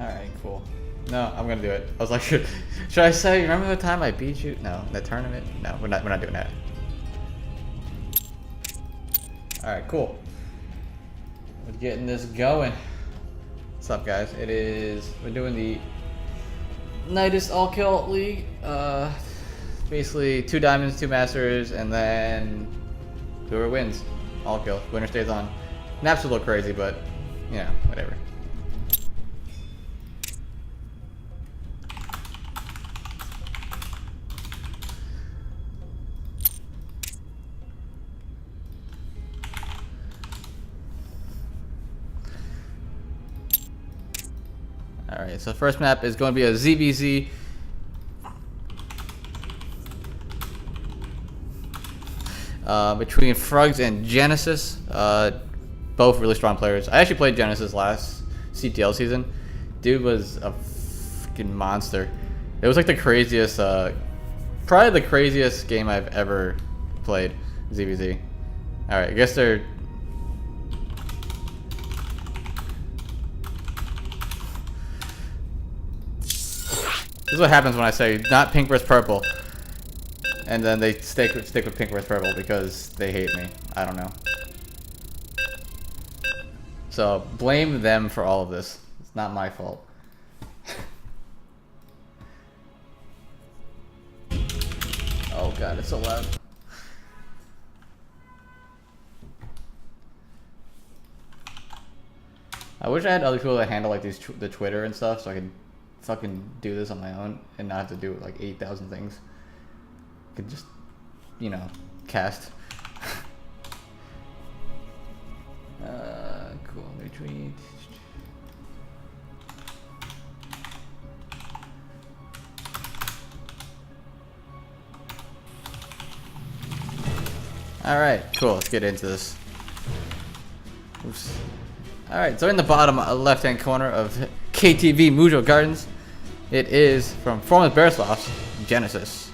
Alright, cool. No, I'm gonna do it. I was like, should I say, remember the time I beat you? No, that tournament? No, we're not doing that. Alright, cool. We're getting this going. What's up, guys? We're doing the ThyNydus All Kill League. Basically 2 diamonds, 2 masters, and then whoever wins. All kill. Winner stays on. Naps a little crazy, but you know, whatever. Alright, so first map is going to be a ZVZ. Between Frugs and Genesis. Both really strong players. I actually played Genesis last CTL season. Dude was a freaking monster. It was like the craziest, probably the craziest game I've ever played, ZVZ. Alright, I guess they're... This is what happens when I say not pink versus purple. And then they stick with pink versus purple because they hate me. I don't know. So blame them for all of this. It's not my fault. Oh god, it's so loud. I wish I had other people that handle like the Twitter and stuff, so I could fucking do this on my own and not have to do like 8,000 things. Could just, you know, cast. Cool. Retweet. All right, cool. Let's get into this. Oops. All right, so in the bottom left-hand corner of KTV Mujo Gardens, it is from Formless Bearsloths, Genesis.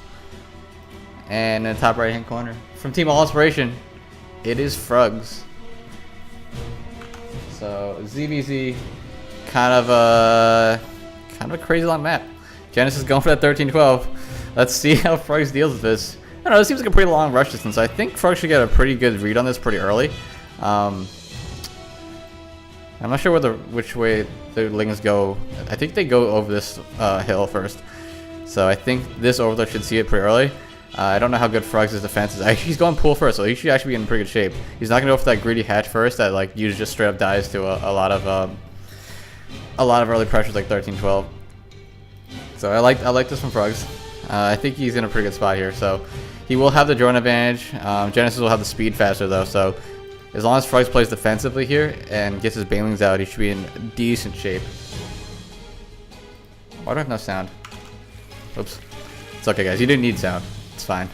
And in the top right-hand corner, from Team All Inspiration, it is Frugs. So ZVZ, kind of a crazy long map. Genesis going for that 13-12. Let's see how Frugs deals with this. I don't know. It seems like a pretty long rush distance. I think Frugs should get a pretty good read on this pretty early. I'm not sure which way the Lings go. I think they go over this hill first. So I think this overload should see it pretty early. I don't know how good Frugs' defense is. Actually, he's going pool first, so he should actually be in pretty good shape. He's not gonna go for that greedy hatch first that like usually just straight up dies to a lot of early pressures like 13-12. So I like this from Frugs. I think he's in a pretty good spot here. So he will have the drone advantage. Genesis will have the speed faster though. So as long as Frugs plays defensively here and gets his banelings out, he should be in decent shape. Why do I have no sound? Oops. It's okay, guys. You didn't need sound. It's fine.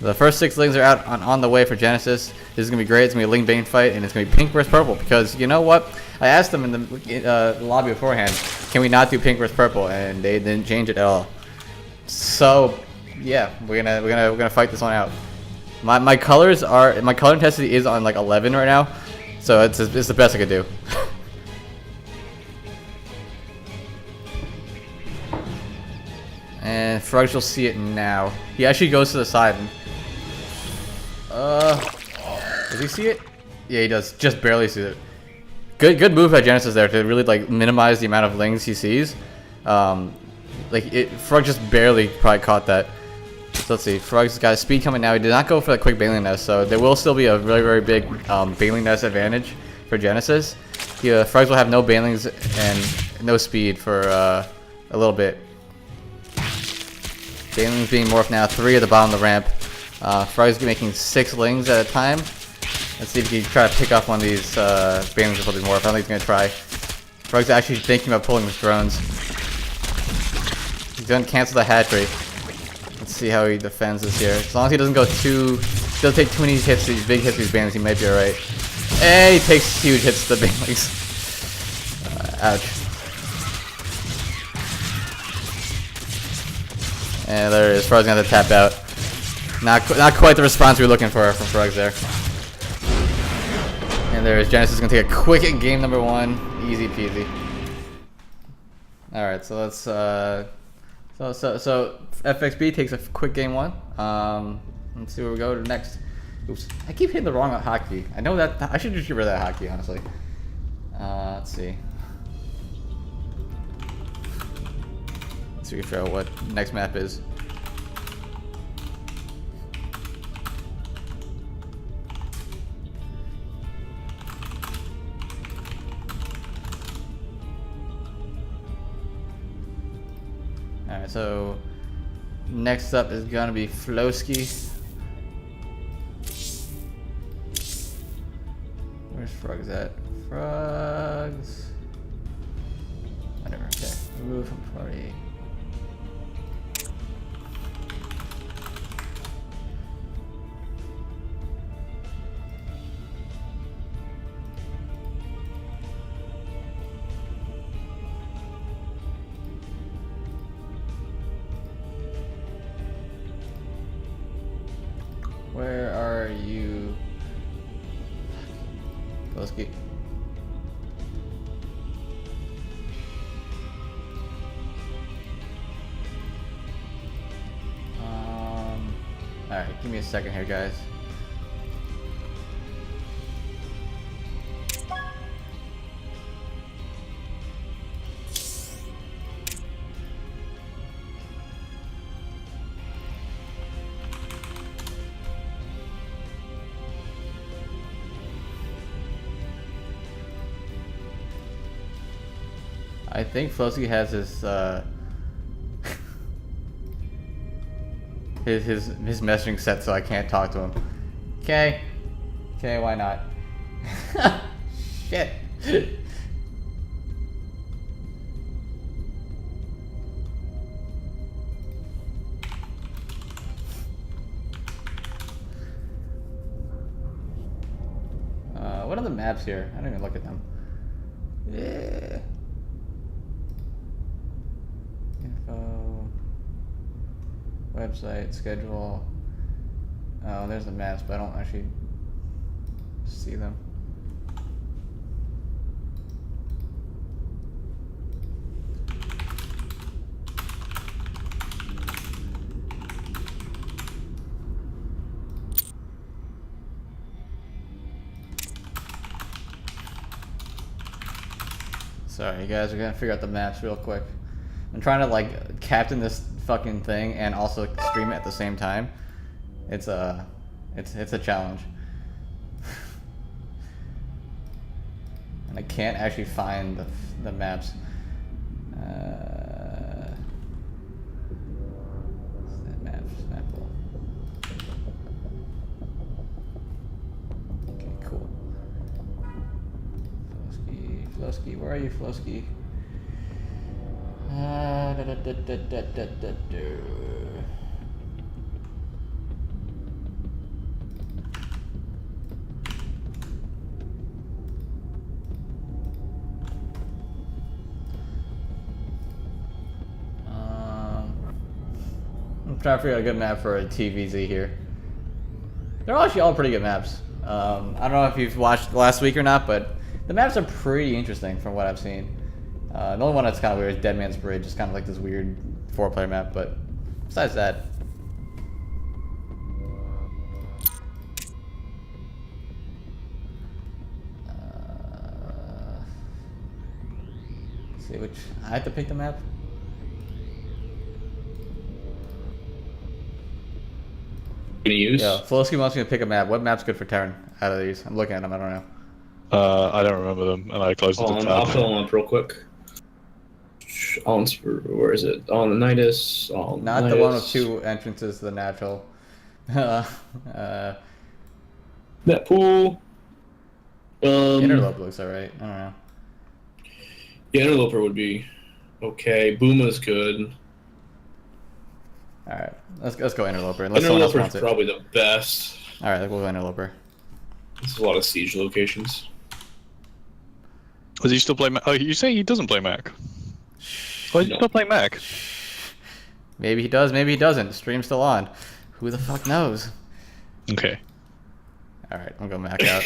The first 6 Lings are out on the way for Genesis. This is going to be great. It's going to be a Ling Bane fight, and it's going to be pink versus purple. Because, you know what? I asked them in the lobby beforehand, can we not do pink versus purple? And they didn't change it at all. So, yeah, we're gonna fight this one out. My color intensity is on like 11 right now. So it's the best I could do. And Frugs will see it now. He actually goes to the side. Does he see it? Yeah, he does. Just barely see it. Good move by Genesis there to really like minimize the amount of Lings he sees. Frug just barely probably caught that. So let's see. Frug's got speed coming now. He did not go for that quick Baneling Nest, so there will still be a very, very big Baneling Nest advantage for Genesis. Frugs will have no Banelings and no speed for a little bit. Banelings being morphed now. 3 at the bottom of the ramp. Frug's making 6 Lings at a time. Let's see if he can try to pick off one of these Banelings before they morph. I don't think he's going to try. Frug's actually thinking about pulling his drones. He's going to cancel the hatchery. Let's see how he defends this here. As long as he doesn't take too many hits, these big hits, these Banelings, he might be alright. Hey, he takes huge hits to the Banelings. Ouch. And there it is. Frug's gonna have to tap out. Not quite the response we were looking for from Frugs there. And there's Genesis gonna take a quick game number 1, easy peasy. All right, so let's so FXB takes a quick game 1. Let's see where we go to next. Oops, I keep hitting the wrong hotkey. I know that I should just get rid of that hotkey, honestly. Let's see. Let's see if we can figure out what next map is. Alright, so next up is gonna be Flowski. Where's Frogs at? Frogs. Whatever, okay. Remove from party. Where are you? Let's get. Alright, give me a second here, guys. I think Flosky has his his messaging set, so I can't talk to him. Okay, why not? Shit. What are the maps here? I didn't even look at them. Yeah. Info, website, schedule. Oh, there's the maps, but I don't actually see them. Sorry, you guys, we're gonna figure out the maps real quick. I'm trying to like captain this fucking thing and also stream it at the same time. It's a challenge. And I can't actually find the maps. Map pool. Okay, cool. Flosky, where are you, Flosky? I'm trying to figure out a good map for a TVZ here. They're actually all pretty good maps. I don't know if you've watched last week or not, but the maps are pretty interesting from what I've seen. The only one that's kind of weird is Dead Man's Bridge. It's kind of like this weird 4-player map, but besides that. Let's see which. I have to pick the map. Gonna use? Yeah, Flosky wants me to pick a map. What map's good for Terran out of these? I'm looking at them, I don't know. I don't remember them, and I closed the tab. I'll fill them up real quick. Where is it? On the ThyNydus. Not the one with 2 entrances to the natural. That pool. Interlope looks alright. I don't know. Yeah, Interloper would be okay. Booma's good. Alright, let's go Interloper. Unless someone else wants Interloper's it. probably the best. Alright, we'll go Interloper. There's a lot of siege locations. Does he still play Mac? Oh, you say he doesn't play Mac? Why does he still play Mac? Maybe he does, maybe he doesn't. Stream's still on. Who the fuck knows? Okay. Alright, I'm gonna Mac out.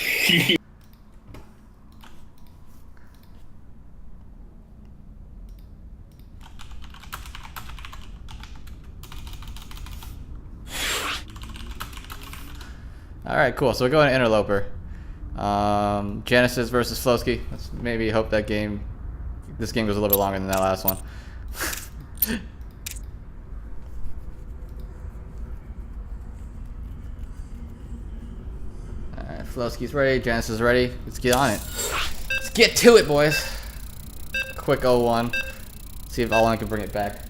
Alright, cool. So we're going to Interloper. Genesis versus Flowski. Let's maybe hope that this game goes a little bit longer than that last one. Alright, Flowski's ready. Genesis is ready. Let's get on it. Let's get to it, boys. Quick 0-1. See if All-In can bring it back.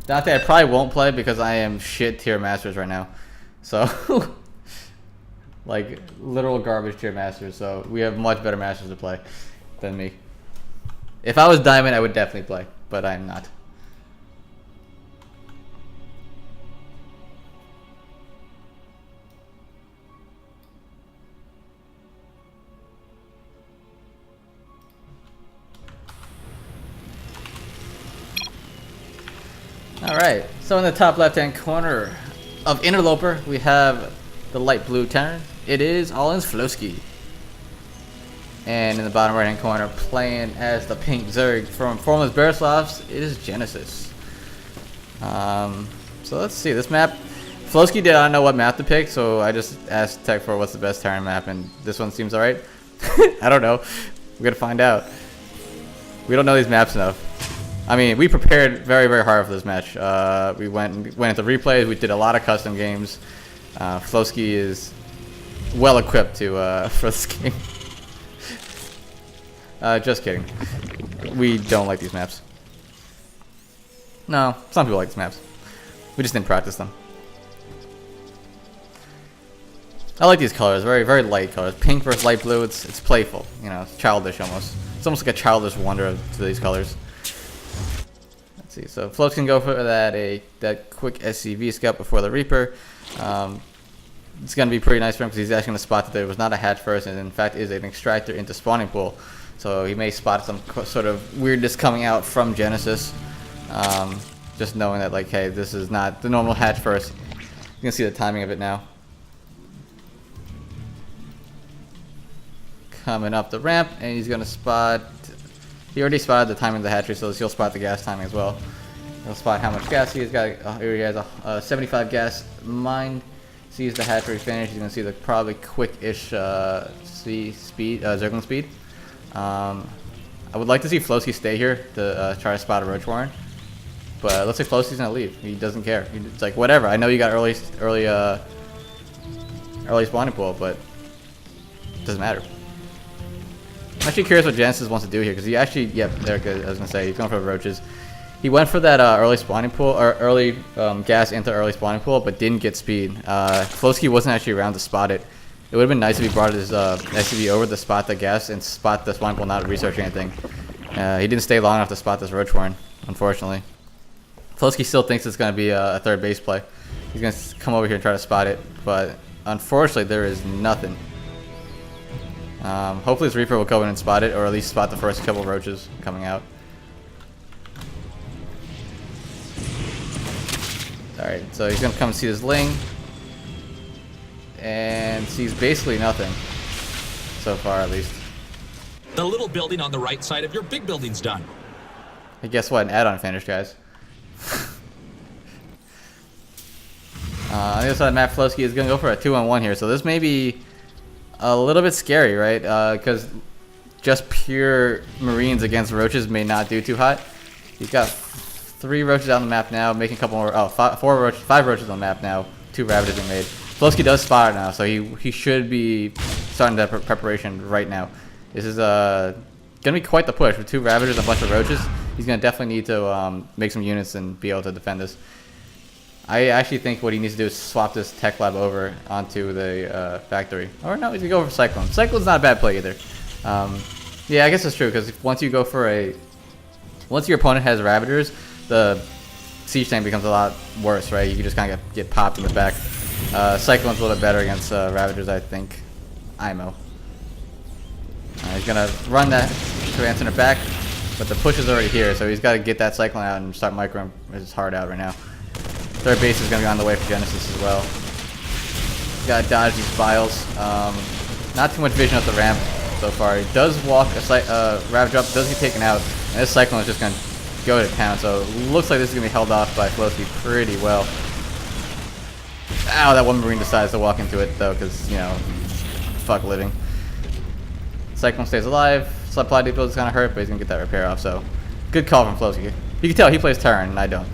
Dante, I probably won't play because I am shit tier masters right now. So, like, literal garbage tier masters. So, we have much better masters to play than me. If I was Diamond, I would definitely play, but I'm not. Alright, so in the top left-hand corner of Interloper, we have the light blue Terran. It is All-In's Flowski. And in the bottom right-hand corner, playing as the pink Zerg from Formless Bearsloths, it is Genesis. So let's see, this map, Flowski did not know what map to pick, so I just asked Tech for what's the best Terran map, and this one seems alright. I don't know. We're gonna find out. We don't know these maps enough. I mean, we prepared very, very hard for this match. We went into replays. We did a lot of custom games. Flowski is well equipped to for this game. Just kidding. We don't like these maps. No, some people like these maps. We just didn't practice them. I like these colors. Very, very light colors. Pink versus light blue. It's playful. You know, it's childish almost. It's almost like a childish wonder to these colors. So Floats can go for that quick SCV scout before the Reaper. It's going to be pretty nice for him because he's actually going to spot that there was not a hatch first and in fact is an extractor into spawning pool. So he may spot some sort of weirdness coming out from Genesis. Just knowing that, like, hey, this is not the normal hatch first. You can see the timing of it now. Coming up the ramp, and he's going to spot... He already spotted the timing of the hatchery, so he'll spot the gas timing as well. He'll spot how much gas he has got. Here he has a 75 gas mine. Sees the hatchery finish. He's gonna see the probably quick-ish zergling speed. I would like to see Flowski stay here to try to spot a roach warren, but it looks like Flowski's gonna leave. He doesn't care. It's like whatever. I know you got early spawning pool, but it doesn't matter. I'm actually curious what Genesis wants to do here because he actually, yep, there I was gonna say he's going for the roaches. He went for that early spawning pool or early gas into early spawning pool, but didn't get speed. Flowski wasn't actually around to spot it. It would have been nice if he brought his SCV over to spot the gas and spot the spawning pool, not research anything. He didn't stay long enough to spot this roach warren, unfortunately. Flowski still thinks it's gonna be a third base play. He's gonna come over here and try to spot it, but unfortunately there is nothing. Hopefully this Reaper will go in and spot it, or at least spot the first couple roaches coming out. Alright, so he's going to come see this Ling. And sees basically nothing. So far, at least. The little building on the right side of your big building's done. And guess what? An add-on finished, guys. On the other side, Matt Flowski is going to go for a 2-on-1 here, so this may be a little bit scary, right? Because just pure Marines against roaches may not do too hot. He's got 3 roaches on the map now, making a couple more. Oh, 5 roaches on the map now. 2 Ravagers being made. Flowski does spot it now, so he should be starting that preparation right now. This is gonna be quite the push with 2 Ravagers and a bunch of roaches. He's gonna definitely need to make some units and be able to defend this. I actually think what he needs to do is swap this tech lab over onto the factory. Or no, he's gonna go for Cyclone. Cyclone's not a bad play either. Yeah, I guess it's true because once you go for once your opponent has Ravagers, the siege tank becomes a lot worse, right? You can just kind of get popped in the back. Cyclone's a little bit better against Ravagers, I think. IMO. He's gonna run that command center back, but the push is already here, so he's got to get that Cyclone out and start microing his heart out right now. Third base is going to be on the way for Genesis as well. He's got to dodge these files. Not too much vision up the ramp so far. He does walk a Ravager up, does get taken out, and this Cyclone is just going to go to town. So it looks like this is going to be held off by Flowski pretty well. Ow, that one Marine decides to walk into it though, because, you know, fuck living. Cyclone stays alive. Supply depot is kind of hurt, but he's going to get that repair off, so good call from Flosky. You can tell he plays turn, and I don't.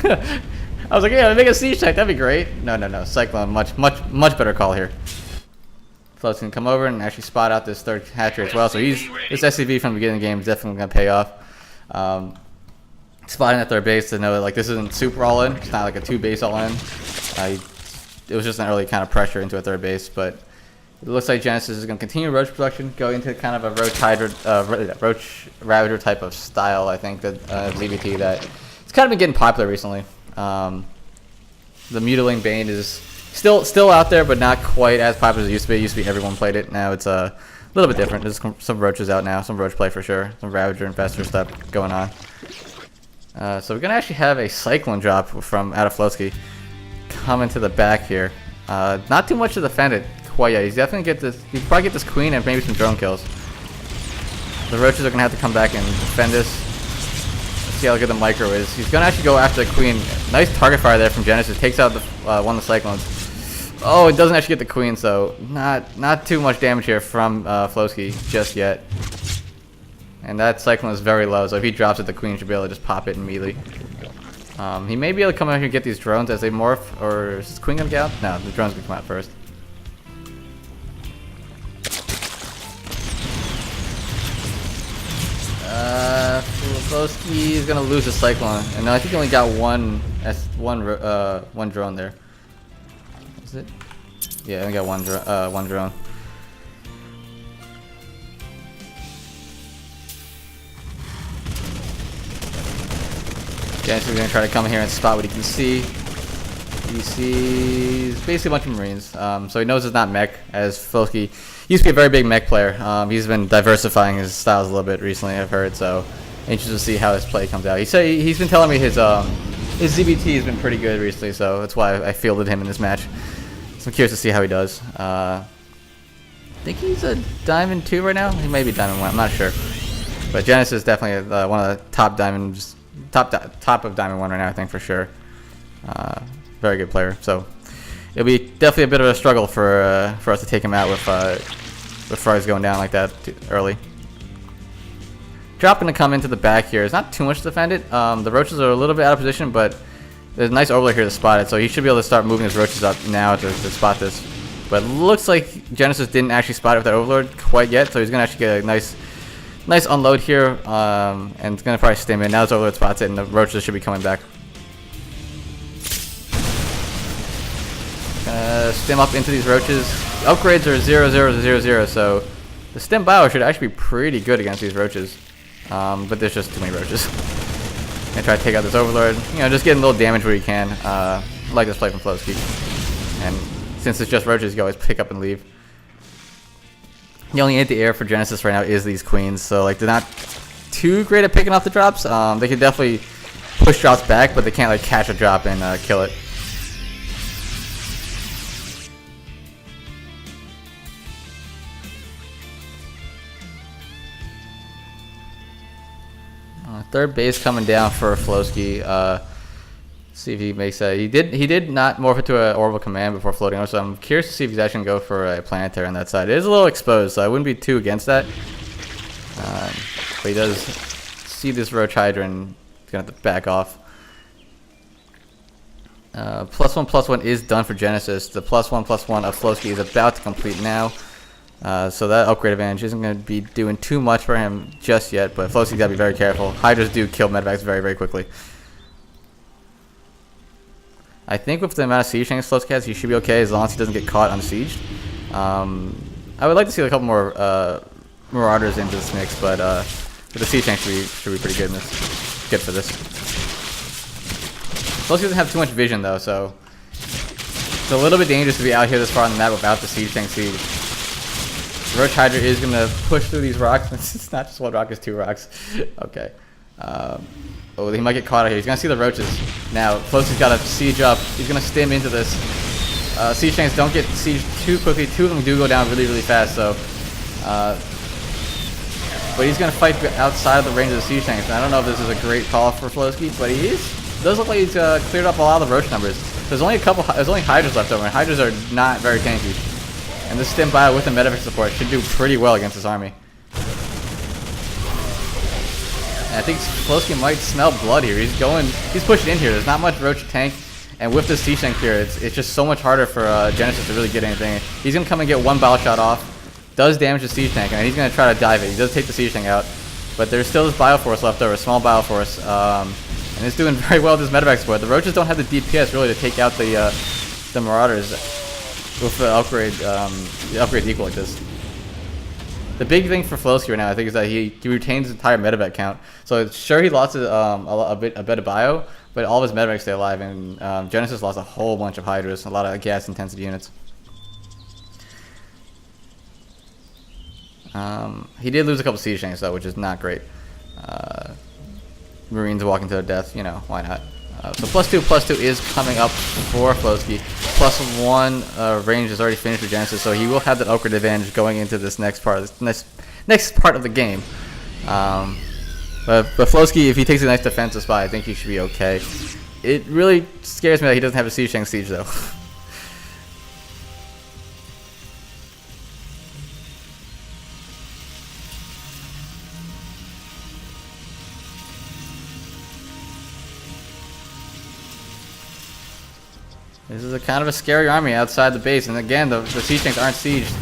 I was like, yeah, make a siege tank, that'd be great. No. Cyclone, much better call here. Flosky can come over and actually spot out this third hatchery as well, so this SCV from the beginning of the game is definitely going to pay off. Spotting at third base to know that like this isn't super all in. It's not like a 2-base all in. It was just an early kind of pressure into a third base, but it looks like Genesis is going to continue roach production, go into kind of a roach ravager type of style. I think that ZBT that it's kind of been getting popular recently. The Mutilating Bane is still out there, but not quite as popular as it used to be. It used to be everyone played it. Now it's a little bit different. There's some roaches out now, some roach play for sure, some ravager infestor stuff going on. So we're gonna actually have a Cyclone drop from out of Flosky coming to the back here. Not too much to defend it quite yet. He's definitely he'd probably get this queen and maybe some drone kills. The roaches are gonna have to come back and defend this. Let's see how good the micro is. He's gonna actually go after the queen. Nice target fire there from Genesis. Takes out one of the Cyclones. Oh, it doesn't actually get the queen, so not too much damage here from Flosky just yet. And that Cyclone is very low, so if he drops it, the queen should be able to just pop it immediately. He may be able to come out here and get these drones as they morph, or is this queen gonna get out? No, the drone's gonna come out first. Flosky is gonna lose the Cyclone, and I think he only got one drone there. Is it? Yeah, I only got one drone. Genesis is gonna try to come here and spot what he can see. He sees basically a bunch of Marines, so he knows it's not mech, as Flosky used to be a very big mech player. He's been diversifying his styles a little bit recently, I've heard, so interested to see how his play comes out. He's been telling me his ZBT has been pretty good recently, so that's why I fielded him in this match. So I'm curious to see how he does. I think he's a Diamond 2 right now. He may be Diamond 1, I'm not sure. But Genesis is definitely one of the top Diamonds. Top of Diamond 1 right now, I think, for sure. Very good player. So it'll be definitely a bit of a struggle for us to take him out with Frogs going down like that early. Dropping to come into the back here. There's not too much to defend it. The roaches are a little bit out of position, but there's a nice overlay here to spot it. So he should be able to start moving his roaches up now to spot this. But it looks like Genesis didn't actually spot it with that overlord quite yet, so he's gonna actually get a nice unload here, and it's gonna probably stem in. Now his overlord spots it, and the roaches should be coming back. Stem up into these roaches. Upgrades are 0, 0, 0, 0, so the stem bio should actually be pretty good against these roaches. But there's just too many roaches. And try to take out this overlord. You know, just getting a little damage where you can. I like this play from Flosky. And since it's just roaches, you can always pick up and leave. The only anti-air for Genesis right now is these queens, so like they're not too great at picking off the drops. They can definitely push drops back, but they can't like catch a drop and kill it. Third base coming down for Flosky. See if he makes that. He did not morph into an orbital command before floating over, so I'm curious to see if he's actually going to go for a planetary on that side. It is a little exposed, so I wouldn't be too against that. But he does see this Roach Hydra and he's going to have to back off. +1/+1 is done for Genesis. The +1/+1 of Flosky is about to complete now. So that upgrade advantage isn't going to be doing too much for him just yet, but Flosky's got to be very careful. Hydras do kill medevacs very, very quickly. I think with the amount of siege tanks Flosky has, he should be okay as long as he doesn't get caught unsieged. I would like to see a couple more Marauders into this mix, but the siege tank should be pretty good for this. Flosky doesn't have too much vision though, so it's a little bit dangerous to be out here this far on the map without the siege tank siege. Roach Hydra is going to push through these rocks. It's not just one rock, it's two rocks. Okay. Oh, he might get caught out here. He's going to see the roaches. Now, Flosky's got to siege up. He's going to stem into this. Siege tanks don't get sieged too quickly. Two of them do go down really, really fast, so... but he's going to fight outside of the range of the siege tanks. And I don't know if this is a great call for Flosky, but he does look like he's cleared up a lot of the roach numbers. There's only Hydras left over, and Hydras are not very tanky. And this Stim Bio with the medevac support should do pretty well against this army. And I think Flosky might smell blood here. He's pushing in here. There's not much Roach tank, and with this siege tank here, it's just so much harder for Genesis to really get anything. He's gonna come and get one battle shot off, does damage the siege tank, and he's gonna try to dive it. He does take the siege tank out, but there's still this Bioforce left over, small Bioforce, and it's doing very well with this medevac support. The Roaches don't have the DPS really to take out the Marauders with the upgrade equal like this. The big thing for Flosky right now, I think, is that he retains his entire medevac count. So sure, he lost a bit of bio, but all of his medevacs stay alive, and Genesis lost a whole bunch of Hydras, a lot of gas intensity units. He did lose a couple siege tanks though, which is not great. Marines walking to their death, you know, why not? So +2/+2 is coming up for Flosky. +1 range is already finished with Genesis, so he will have that upgrade advantage going into this next part of the game. But Flosky, if he takes a nice defensive spot, I think he should be okay. It really scares me that he doesn't have a siege tank siege though. This is a kind of a scary army outside the base, and again, the siege tanks aren't sieged.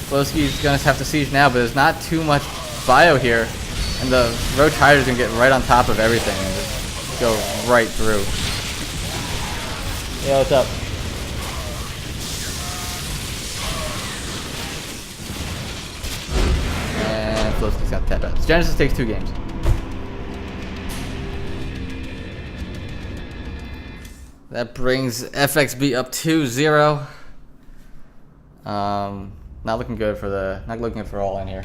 Flosky's gonna have to siege now, but there's not too much bio here, and the Roach Hydra's gonna get right on top of everything and just go right through. Yeah, what's up? And Flosky's got tap out. Genesis takes 2 games. That brings FXB up 2-0. Not looking good for all in here.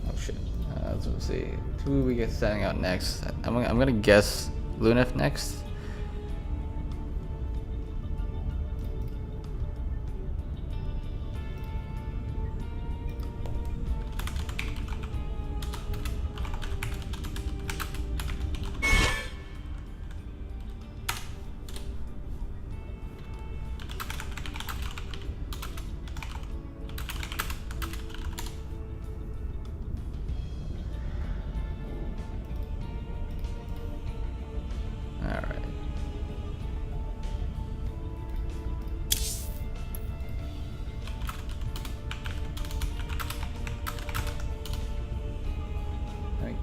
Oh shit. Let's see. Who we get setting out next? I'm gonna guess Lunif next.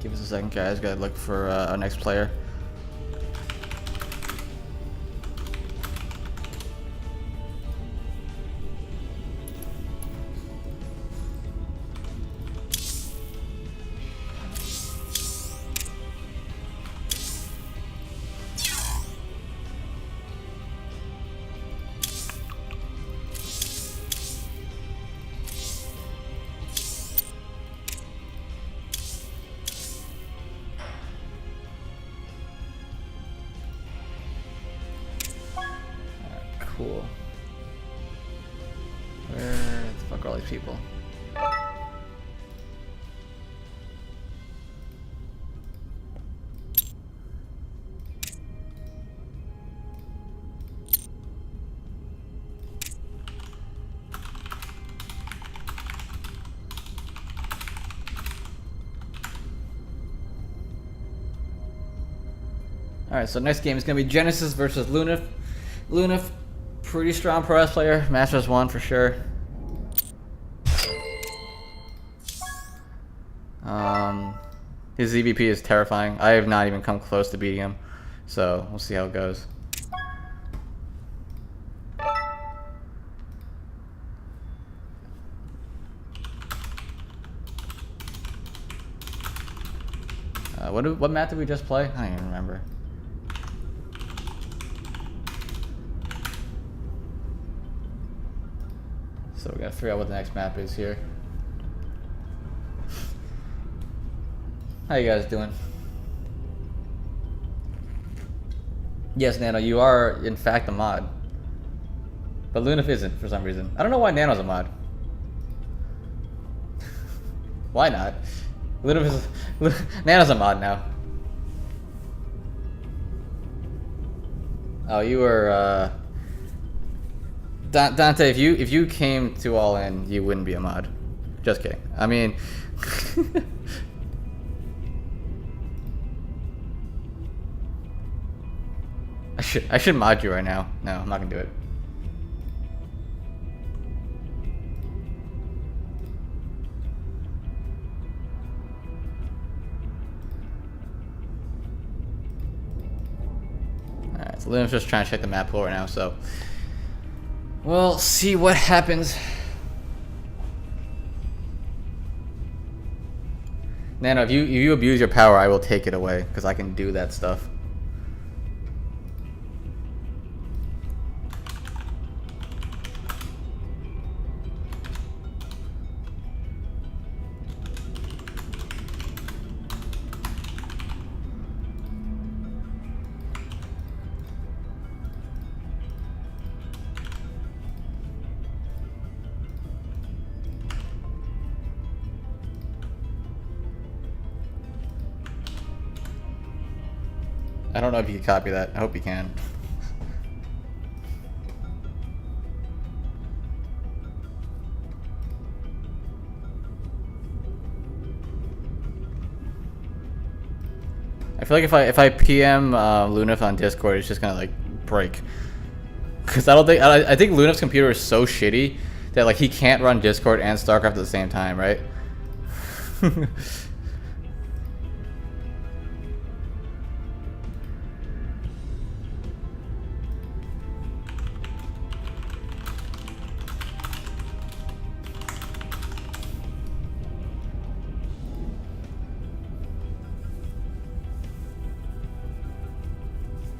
Give us a second, guys. Gotta look for our next player. Cool. Where the fuck are all these people? Alright, so next game is going to be Genesis versus Lunif. Lunif, pretty strong Pro S player. Masters 1 for sure. His EVP is terrifying. I have not even come close to beating him. So, we'll see how it goes. What map did we just play? I don't even remember. So we gotta figure out what the next map is here. How you guys doing? Yes, Nano, you are in fact a mod. But Lunif isn't for some reason. I don't know why Nano's a mod. Why not? Lunaf is Nano's a mod now. Oh, you were Dante. If you came to all in, you wouldn't be a mod. Just kidding. I mean. I should mod you right now. No, I'm not gonna do it. Alright, so Luna's just trying to check the map pool right now, so we'll see what happens. Nano, if you abuse your power, I will take it away, because I can do that stuff. I don't know if you can copy that. I hope you can. I feel like if I PM Lunaf on Discord, it's just gonna like break. Cause I think Lunaf's computer is so shitty that like he can't run Discord and StarCraft at the same time, right?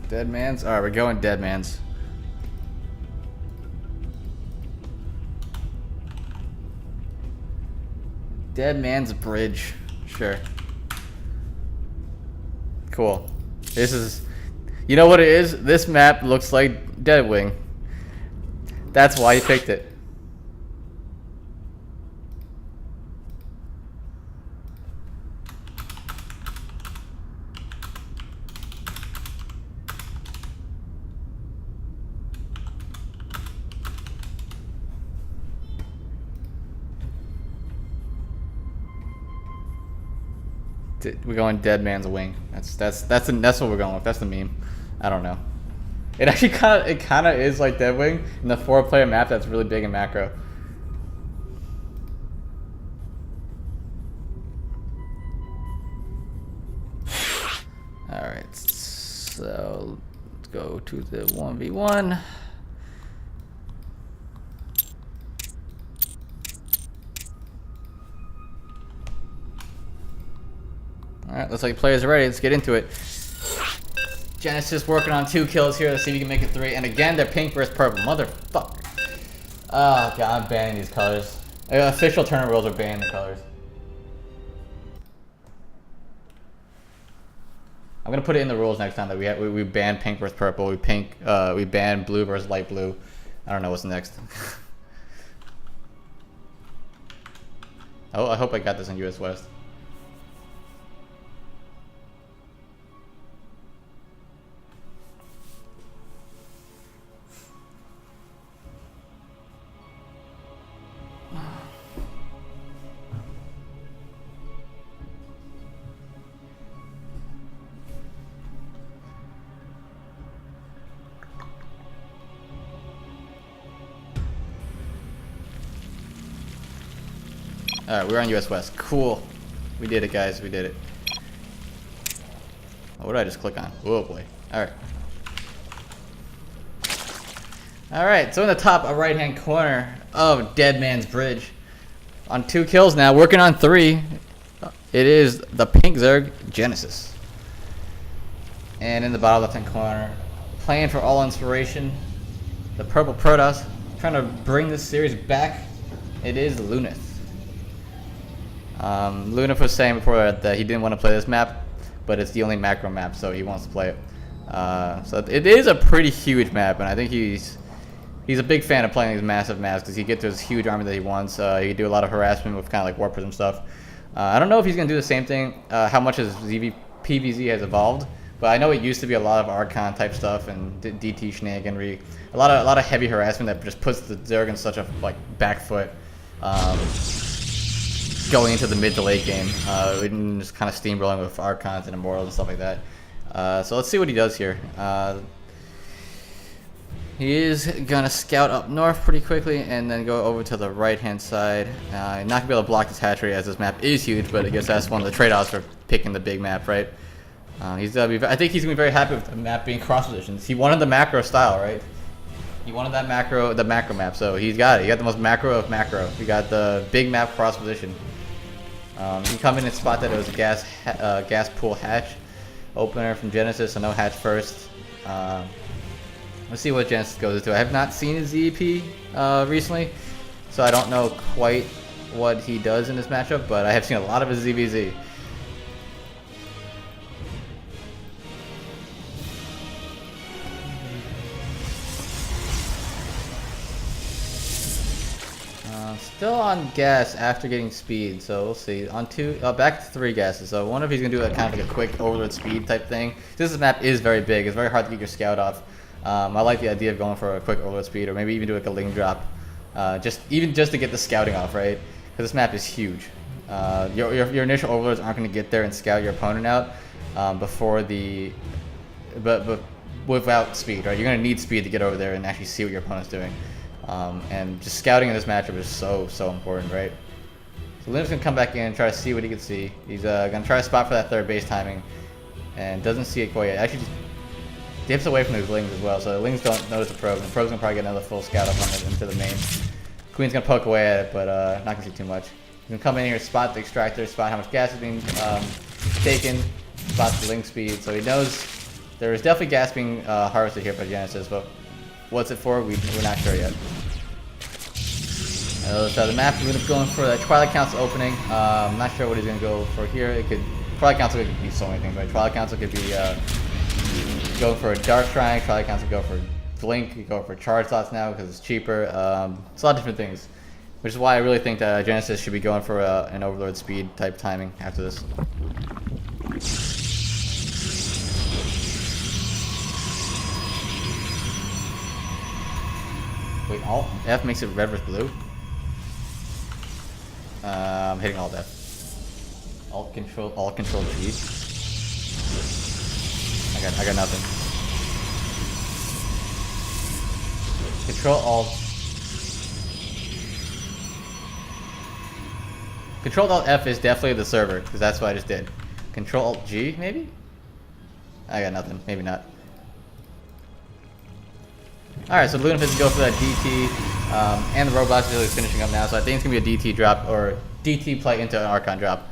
Dead Man's? Alright, we're going Dead Man's. Dead Man's Bridge. Sure. Cool. This is... You know what it is? This map looks like Deadwing. That's why you picked it. We're going Dead Man's Wing. That's what we're going with. That's the meme. I don't know. It actually kind of is like Deadwing in the 4-player map that's really big in macro. All right, so let's go to the 1v1. Alright, looks like players are ready. Let's get into it. Genesis working on 2 kills here. Let's see if we can make it 3. And again, they're pink versus purple. Motherfucker. Oh, God, I'm banning these colors. Official tournament rules are banning the colors. I'm gonna put it in the rules next time that we ban pink versus purple. We ban blue versus light blue. I don't know what's next. Oh, I hope I got this in US West. Alright, we're on US West. Cool. We did it, guys. We did it. Oh, what did I just click on? Oh, boy. Alright. Alright, so in the top right-hand corner of Dead Man's Bridge. On 2 kills now, working on 3. It is the pink Zerg, Genesis. And in the bottom left-hand corner, playing for all inspiration, the purple Protoss. Trying to bring this series back. It is Lunaf. Lunaf was saying before that he didn't want to play this map, but it's the only macro map, so he wants to play it. So it is a pretty huge map, and I think he's a big fan of playing these massive maps because he gets to his huge army that he wants. He can do a lot of harassment with kind of like War Prism stuff. I don't know if he's going to do the same thing, how much his PVZ has evolved, but I know it used to be a lot of Archon type stuff and DT shenaniganry, a lot of heavy harassment that just puts the Zerg in such a like back foot going into the mid to late game, and just kind of steamrolling with Archons and Immortals and stuff like that. So let's see what he does here. He is gonna scout up north pretty quickly and then go over to the right hand side. Not gonna be able to block this hatchery as this map is huge, but I guess that's one of the trade-offs for picking the big map, right? I think he's gonna be very happy with the map being cross positions. He wanted the macro style, right? He wanted that the macro map, so he's got it. He got the most macro of macro. He got the big map cross position. He come in and spot that it was a gas pool hatch opener from Genesis, so no hatch first. Let's see what Genesis goes into. I have not seen his ZEP recently, so I don't know quite what he does in this matchup, but I have seen a lot of his ZVZ. Still on gas after getting speed, so we'll see. On back to 3 gases. So I wonder if he's gonna do kind of like a quick overload speed type thing. This map is very big. It's very hard to get your scout off. I like the idea of going for a quick overload speed, or maybe even do like a ling drop, just to get the scouting off, right? Because this map is huge. Your initial overlords aren't going to get there and scout your opponent out before the, but without speed, right? You're going to need speed to get over there and actually see what your opponent's doing. And just scouting in this matchup is so important, right? So Linus gonna come back in and try to see what he can see. He's gonna try to spot for that third base timing, and doesn't see it quite yet. Actually, just dips away from his lings as well, so the lings don't notice the probes. And the probes gonna probably get another full scout up on it into the main. Queen's gonna poke away at it, but not gonna see too much. He's gonna come in here, spot the extractor, spot how much gas is being taken, spot the ling speed, so he knows there is definitely gas being harvested here by Genesis, but what's it for? We're not sure yet. So the map, we're going for the Twilight Council opening. I'm not sure what he's going to go for here. Twilight Council could be so many things, right? Twilight Council could be go for a Dark Shrine. Twilight Council could go for Blink. You go for Charge Slots now because it's cheaper. It's a lot of different things, which is why I really think that Genesis should be going for an Overlord speed type timing after this. Wait, Alt F makes it red with blue? I'm hitting Alt F. Alt Control G. I got nothing. Control Alt F is definitely the server, because that's what I just did. Control Alt G, maybe? I got nothing. Maybe not. Alright, so Lunafisk go for that DT, and the Robots is finishing up now, so I think it's going to be a DT drop, or DT play into an Archon drop.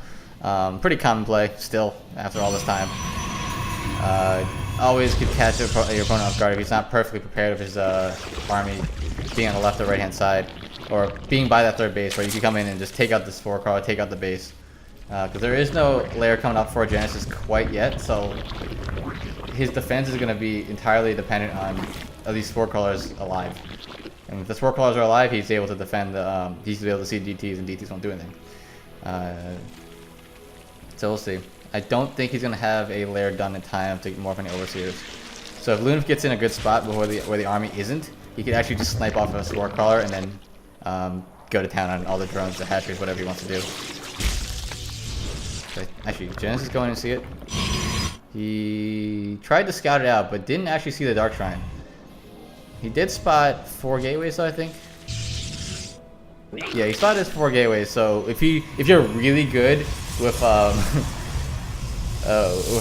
Pretty common play, still, after all this time. Always could catch your opponent off guard if he's not perfectly prepared of his army being on the left or right hand side, or being by that third base, where you can come in and just take out this 4-car, take out the base. Because there is no layer coming up for Genesis quite yet, so his defense is going to be entirely dependent on these 4-colors alive. And if the 4-colors are alive, he's able to defend, he's able to see DTs, and DTs won't do anything. So we'll see. I don't think he's going to have a lair done in time to morph any Overseers. So if Lunaf gets in a good spot where the army isn't, he could actually just snipe off a 4-caller and then go to town on all the drones, the hatcheries, whatever he wants to do. Okay. Actually, Genesis going to see it. He tried to scout it out, but didn't actually see the Dark Shrine. He did spot 4 gateways, though, I think. Yeah, he spotted 4 gateways. So if you're really good with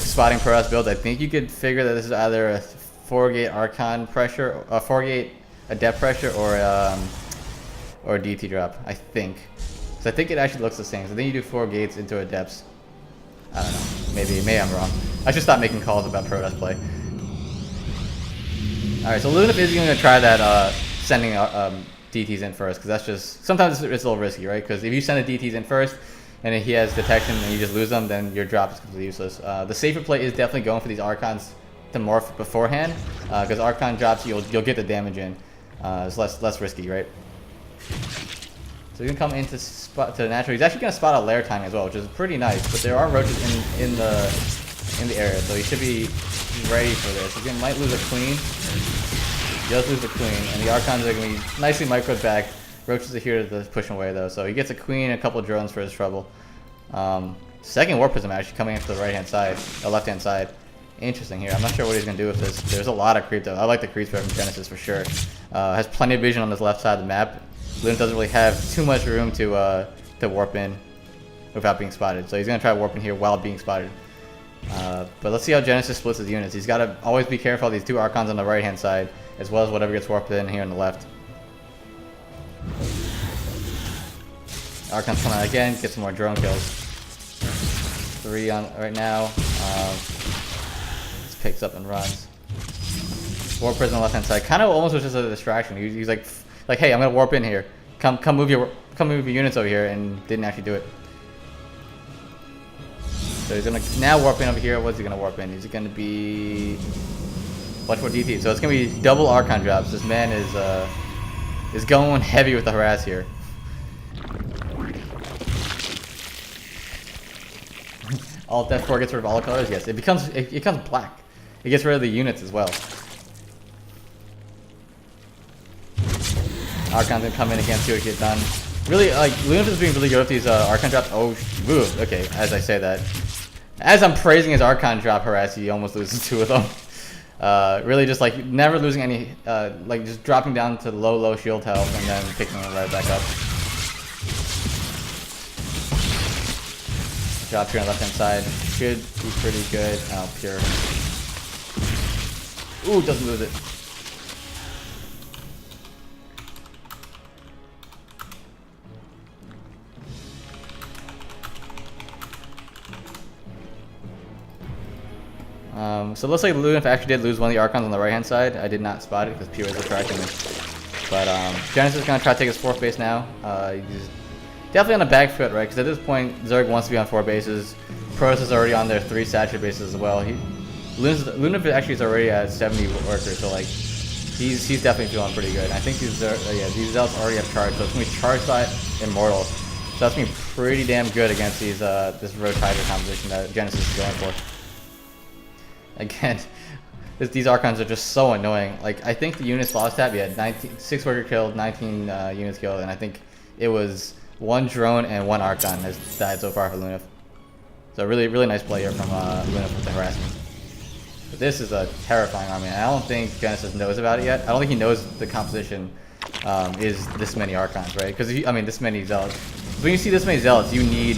spotting Protoss builds, I think you could figure that this is either a 4-gate Archon pressure, a 4-gate Adept pressure, or a DT drop. I think. So I think it actually looks the same. So then you do 4 gates into Adepts. I don't know. Maybe I'm wrong. I should stop making calls about Protoss play. Alright, so Lunaf is going to try that sending DTs in first, because that's just, sometimes it's a little risky, right? Because if you send the DTs in first, and if he has detection and you just lose them, then your drop is completely useless. The safer play is definitely going for these Archons to morph beforehand, because Archon drops, you'll get the damage in. It's less risky, right? So he's gonna come into spot to the natural. He's actually gonna spot a lair timing as well, which is pretty nice. But there are roaches in the area, so he should be ready for this. He might lose a queen. He does lose the queen, and the Archons are gonna be nicely microed back. Roaches are here to push him away though, so he gets a queen and a couple drones for his trouble. Second Warp Prism actually coming into the right-hand side, the left-hand side. Interesting here. I'm not sure what he's gonna do with this. There's a lot of creep though. I like the creep from Genesis for sure. Has plenty of vision on this left side of the map. Lunaf doesn't really have too much room to warp in without being spotted, so he's gonna try warping here while being spotted. But let's see how Genesis splits his units. He's got to always be careful of these two Archons on the right-hand side, as well as whatever gets warped in here on the left. Archons coming out again, get some more drone kills. 3 on right now. Just picks up and runs. Warp Prism on the left-hand side. Kind of almost was just a distraction. He's like, hey, I'm gonna warp in here. Come move your units over here, and didn't actually do it. So he's gonna now warp in over here. What's he gonna warp in? He's gonna be much more DT. So it's gonna be double Archon drops. This man is going heavy with the harass here. Alt F4 gets rid of all colors. Yes, it becomes black. It gets rid of the units as well. Archon's gonna come in again, see what get done. Really, like, Lunaf is being really good with these Archon drops. Oh, ooh, okay, as I say that. As I'm praising his Archon drop harass, he almost loses 2 of them. Really just, like, never losing any, like, just dropping down to low shield health and then picking it right back up. Drop here on the left-hand side. Should be pretty good. Oh, pure. Ooh, doesn't lose it. So it looks like Lunaf actually did lose one of the Archons on the right-hand side. I did not spot it because Pure is attracting me. But Genesis is going to try to take his 4th base now. He's definitely on the back foot, right? Because at this point, Zerg wants to be on 4 bases. Protoss is already on their 3 saturated bases as well. Lunaf actually is already at 70 workers, so like he's definitely feeling pretty good. I think these Zealots already have charge, so it's going to be charge slot Immortal. So that's going to be pretty damn good against these this Roach Hydra composition that Genesis is going for. Again, these Archons are just so annoying. Like, I think the units lost tab, yeah, 6 worker killed, 19 units killed, and I think it was 1 drone and 1 Archon has died so far for Lunaf. So really nice play here from Lunaf with the harassment. But this is a terrifying army, and I don't think Genesis knows about it yet. I don't think he knows the composition is this many Archons, right? Because, I mean, this many Zealots. When you see this many Zealots, you need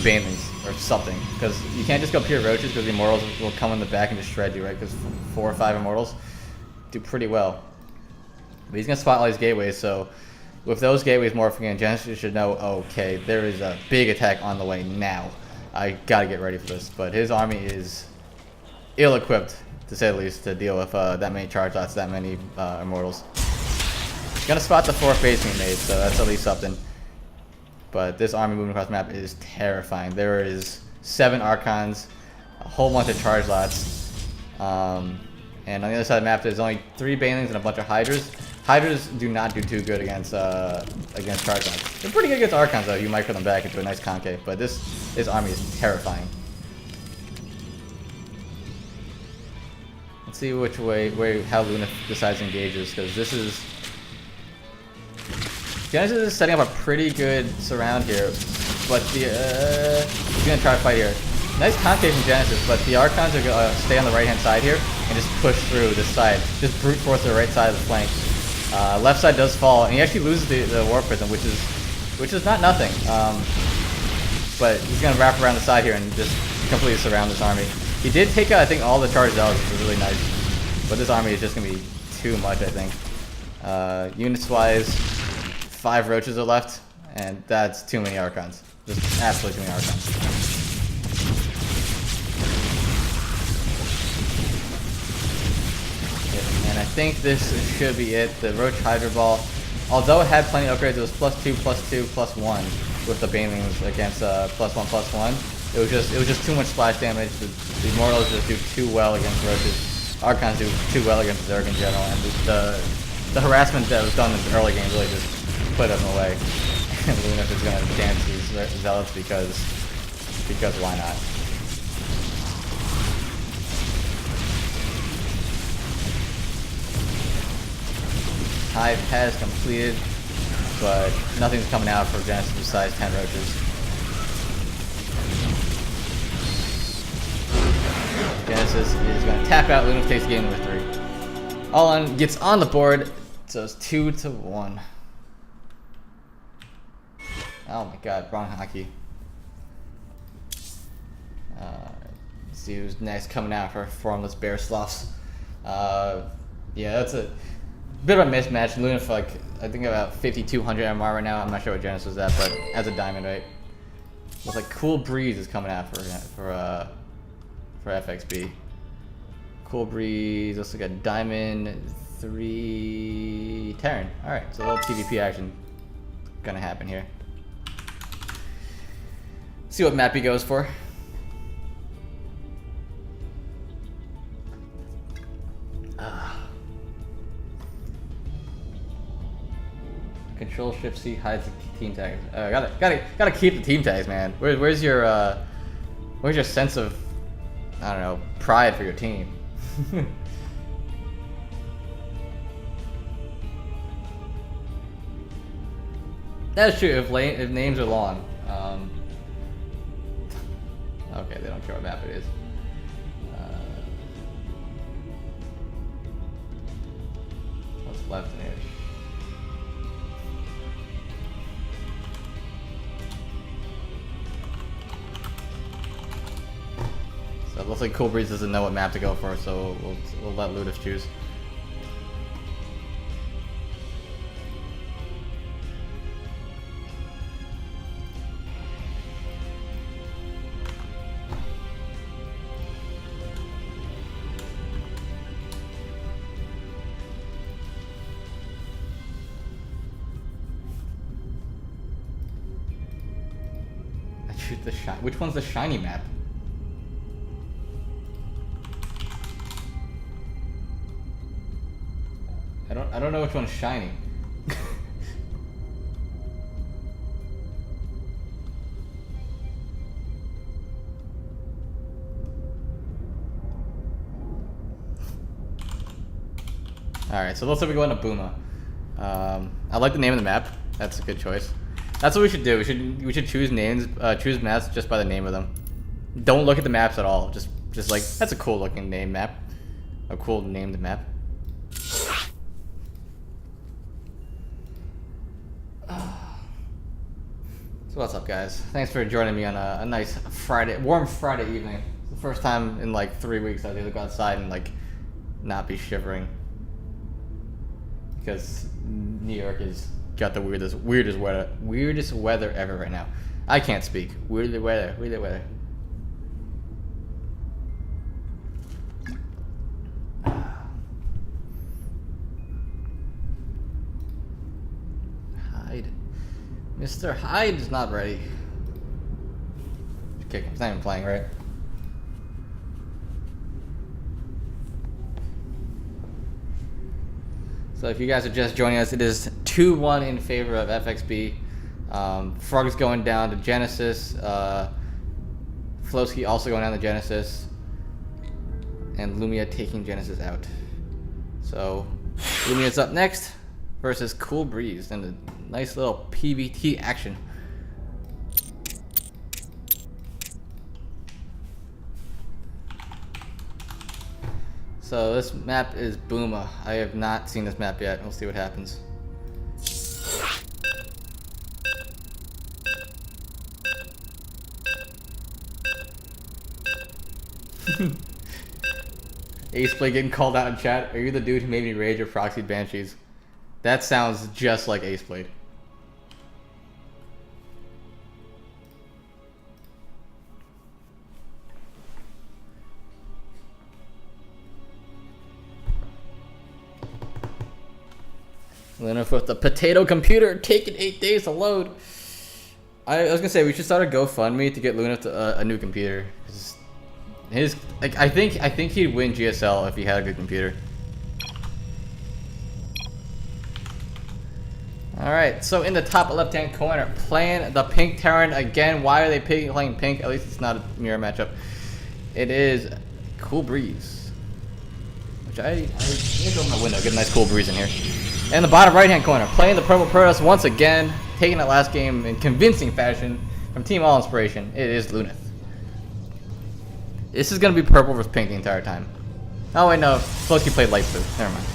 Banelings or something, because you can't just go pure Roaches, because the Immortals will come in the back and just shred you, right? Because 4 or 5 Immortals do pretty well. But he's going to spot all these gateways, so with those gateways morphing in, Genesis should know, okay, there is a big attack on the way now. I gotta get ready for this. But his army is ill-equipped, to say the least, to deal with that many charge lots, that many Immortals. He's going to spot the 4th base being made, so that's at least something. But this army moving across the map is terrifying. There is 7 Archons, a whole bunch of charge lots, and on the other side of the map there's only 3 Banelings and a bunch of Hydras. Hydras do not do too good against charge lots. They're pretty good against Archons though. You micro them back into a nice concave. But this army is terrifying. Let's see how Lunaf decides to engage this, because this is. Genesis is setting up a pretty good surround here, but he's gonna try to fight here. Nice concave from Genesis, but the Archons are gonna stay on the right-hand side here and just push through this side, just brute force the right side of the flank. Left side does fall, and he actually loses the Warp Prism, which is not nothing. But he's gonna wrap around the side here and just completely surround this army. He did take out, I think, all the charge zealots, which was really nice. But this army is just gonna be too much, I think. Units wise, 5 Roaches are left, and that's too many Archons. Just absolutely too many Archons. Yeah, and I think this should be it. The Roach Hydra Ball, although it had plenty of upgrades, it was +2, +2, +1 with the Banelings against +1/+1. It was just too much splash damage. The Immortals just do too well against Roaches. Archons do too well against Zerg in general, and the harassment that was done in the early game really just put him away. And Luna is gonna dance these zealots because why not? Hive has completed, but nothing's coming out for Genesis besides 10 roaches. Genesis is going to tap out. Luna takes game number 3. All-On gets on the board, so it's 2-1. Oh my god, wrong hockey. Let's see who's next coming out for Formless Bearsloths. Yeah, that's a bit of a mismatch. Luna for like, I think about 5,200 MR right now. I'm not sure what Genesis is at, but as a diamond, right? Looks like Cool Breeze is coming out for FXB. Cool Breeze looks like a diamond 3 Terran. Alright, so a little PvP action gonna happen here. See what map he goes for. Control Shift C hides the team tags. Gotta keep the team tags, man. Where's your sense of, I don't know, pride for your team? That's true. If names are long. Okay, they don't care what map it is. What's left in here? So it looks like Cool Breeze doesn't know what map to go for, so we'll let Ludus choose. I choose the which one's the shiny map? I don't know which one's shiny. Alright, so let's say we go into Booma. I like the name of the map. That's a good choice. That's what we should do. We should choose names, choose maps just by the name of them. Don't look at the maps at all. Just like, that's a cool looking name map. A cool named map. So what's up, guys? Thanks for joining me on a nice Friday, warm Friday evening. It's the first time in like 3 weeks I was able to go outside and like not be shivering, because New York has got the weirdest weather ever right now. I can't speak. Weird weather. Hyde. Mr. Hyde is not ready. Okay, he's not even playing, right? So if you guys are just joining us, it is 2-1 in favor of FXB. Frog's going down to Genesis. Flowski also going down to Genesis. And Lumia taking Genesis out. So Lumia's up next versus Cool Breeze and a nice little PvT action. So this map is Booma. I have not seen this map yet. We'll see what happens. Aceblade getting called out in chat. Are you the dude who made me rage or proxied Banshees? That sounds just like Aceblade. Luna with the potato computer taking 8 days to load. I was gonna say we should start a GoFundMe to get Luna to, a new computer. His like I think he'd win GSL if he had a good computer. Alright, so in the top left-hand corner, playing the pink Terran again. Why are they playing pink? At least it's not a mirror matchup. It is Cool Breeze. Which I need to open my window, get a nice cool breeze in here. And the bottom right-hand corner, playing the purple Protoss once again, taking that last game in convincing fashion from Team All Inspiration. It is Lunith. This is going to be purple versus pink the entire time. Oh wait, no, Floki played light blue. Never mind.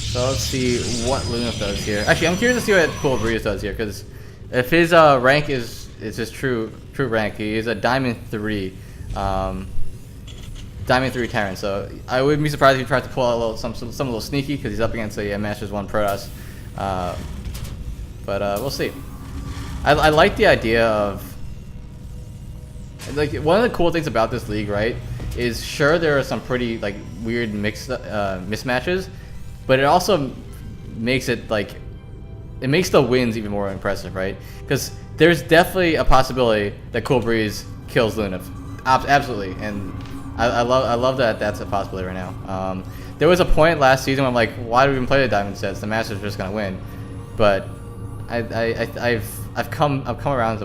So let's see what Lunith does here. Actually, I'm curious to see what Cool Breeze does here, because if his rank is his true rank, he is a Diamond 3. Diamond 3 Terran, so I wouldn't be surprised if he tried to pull out a little, some a little sneaky, because he's up against a Masters 1 Protoss. But we'll see. I like the idea of, like, one of the cool things about this league, right, is sure there are some pretty like weird mismatches, but it also makes it like, it makes the wins even more impressive, right? Because there's definitely a possibility that Cool Breeze kills Lunith. Absolutely, and I love that that's a possibility right now. There was a point last season where I'm like, why do we even play the diamond sets? The Masters are just gonna win. But I've come around to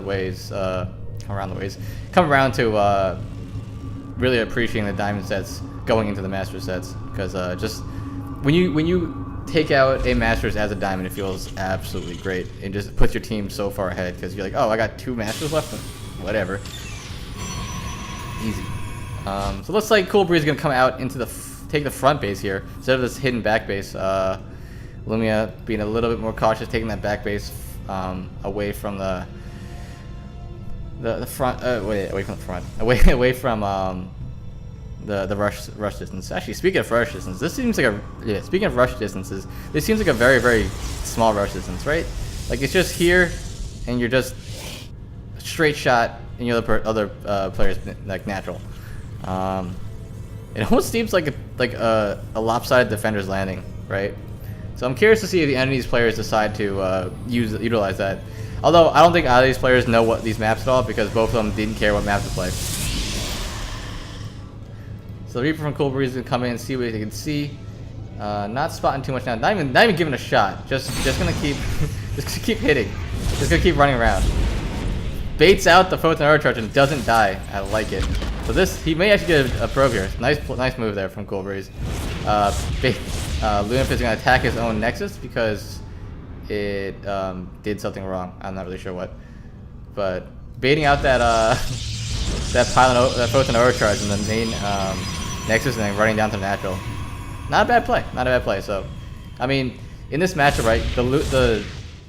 really appreciating the diamond sets going into the Master sets, because just when you take out a Masters as a diamond, it feels absolutely great. It just puts your team so far ahead, because you're like, oh, I got 2 Masters left, whatever. Easy. So looks like Cool Breeze is gonna come out into take the front base here instead of this hidden back base. Lumia being a little bit more cautious, taking that back base away from the front. Away from the front. Away from the rush distance. Actually, speaking of rush distance, this seems like speaking of rush distances, this seems like a very small rush distance, right? Like, it's just here, and you're just straight shot, and your other players like natural. It almost seems like a lopsided defender's landing, right? So I'm curious to see if the enemy's players decide to utilize that. Although I don't think either of these players know what these maps at all, because both of them didn't care what map to play. So the Reaper from Cool Breeze is gonna come in and see what he can see. Not spotting too much now. Not even giving a shot. Just gonna keep keep hitting. Just gonna keep running around. Baits out the photon arrow charge and doesn't die. I like it. So he may actually get a probe here. Nice move there from Cool Breeze. Lunith is going to attack his own Nexus because it did something wrong. I'm not really sure what, but baiting out that that photon overcharge in the main Nexus and then running down to natural. Not a bad play. Not a bad play. So, I mean, in this matchup, right,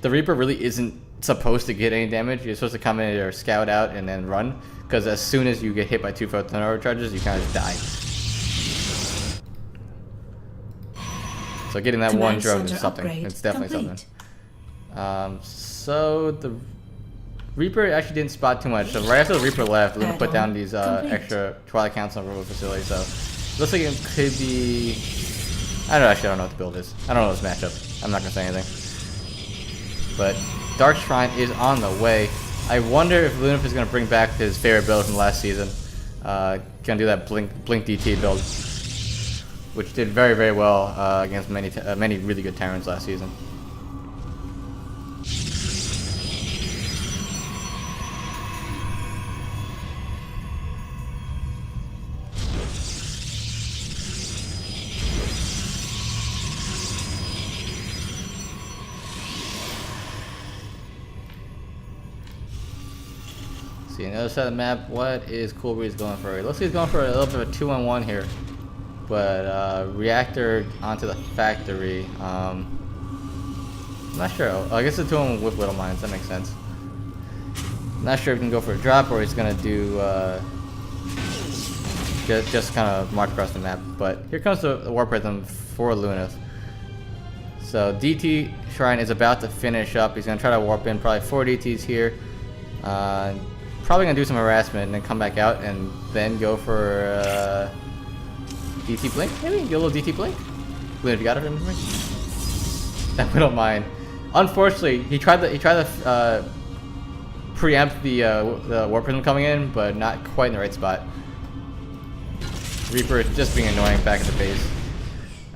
the Reaper really isn't supposed to get any damage. You're supposed to come in or scout out and then run, because as soon as you get hit by 2 photon overcharges, you kind of die. So getting that one drone is something. It's definitely something. So the Reaper actually didn't spot too much. So right after the Reaper left, we're gonna put down these extra Twilight Council and Robo Facility. So looks like it could be. I don't know what the build is. I don't know this matchup. I'm not gonna say anything. But Dark Shrine is on the way. I wonder if Lunith is going to bring back his favorite build from last season. Going to do that Blink DT build, which did very well against many really good Terrans last season. See, on the other side of the map, what is Cool Breeze going for? It looks like he's going for a little bit of a 2-on-1 here. But Reactor onto the factory. I'm not sure. I guess it's 2-on-1 with Little Mines. That makes sense. Not sure if he can go for a drop or he's going to do just kind of march across the map. But here comes the Warp Rhythm for Lunith. So DT Shrine is about to finish up. He's going to try to warp in probably 4 DTs here. Probably gonna do some harassment and then come back out and then go for DT Blink, maybe? Get a little DT Blink? If you got it for me? That we don't mind. Unfortunately, he tried to preempt the Warp Prism coming in, but not quite in the right spot. Reaper is just being annoying back at the base.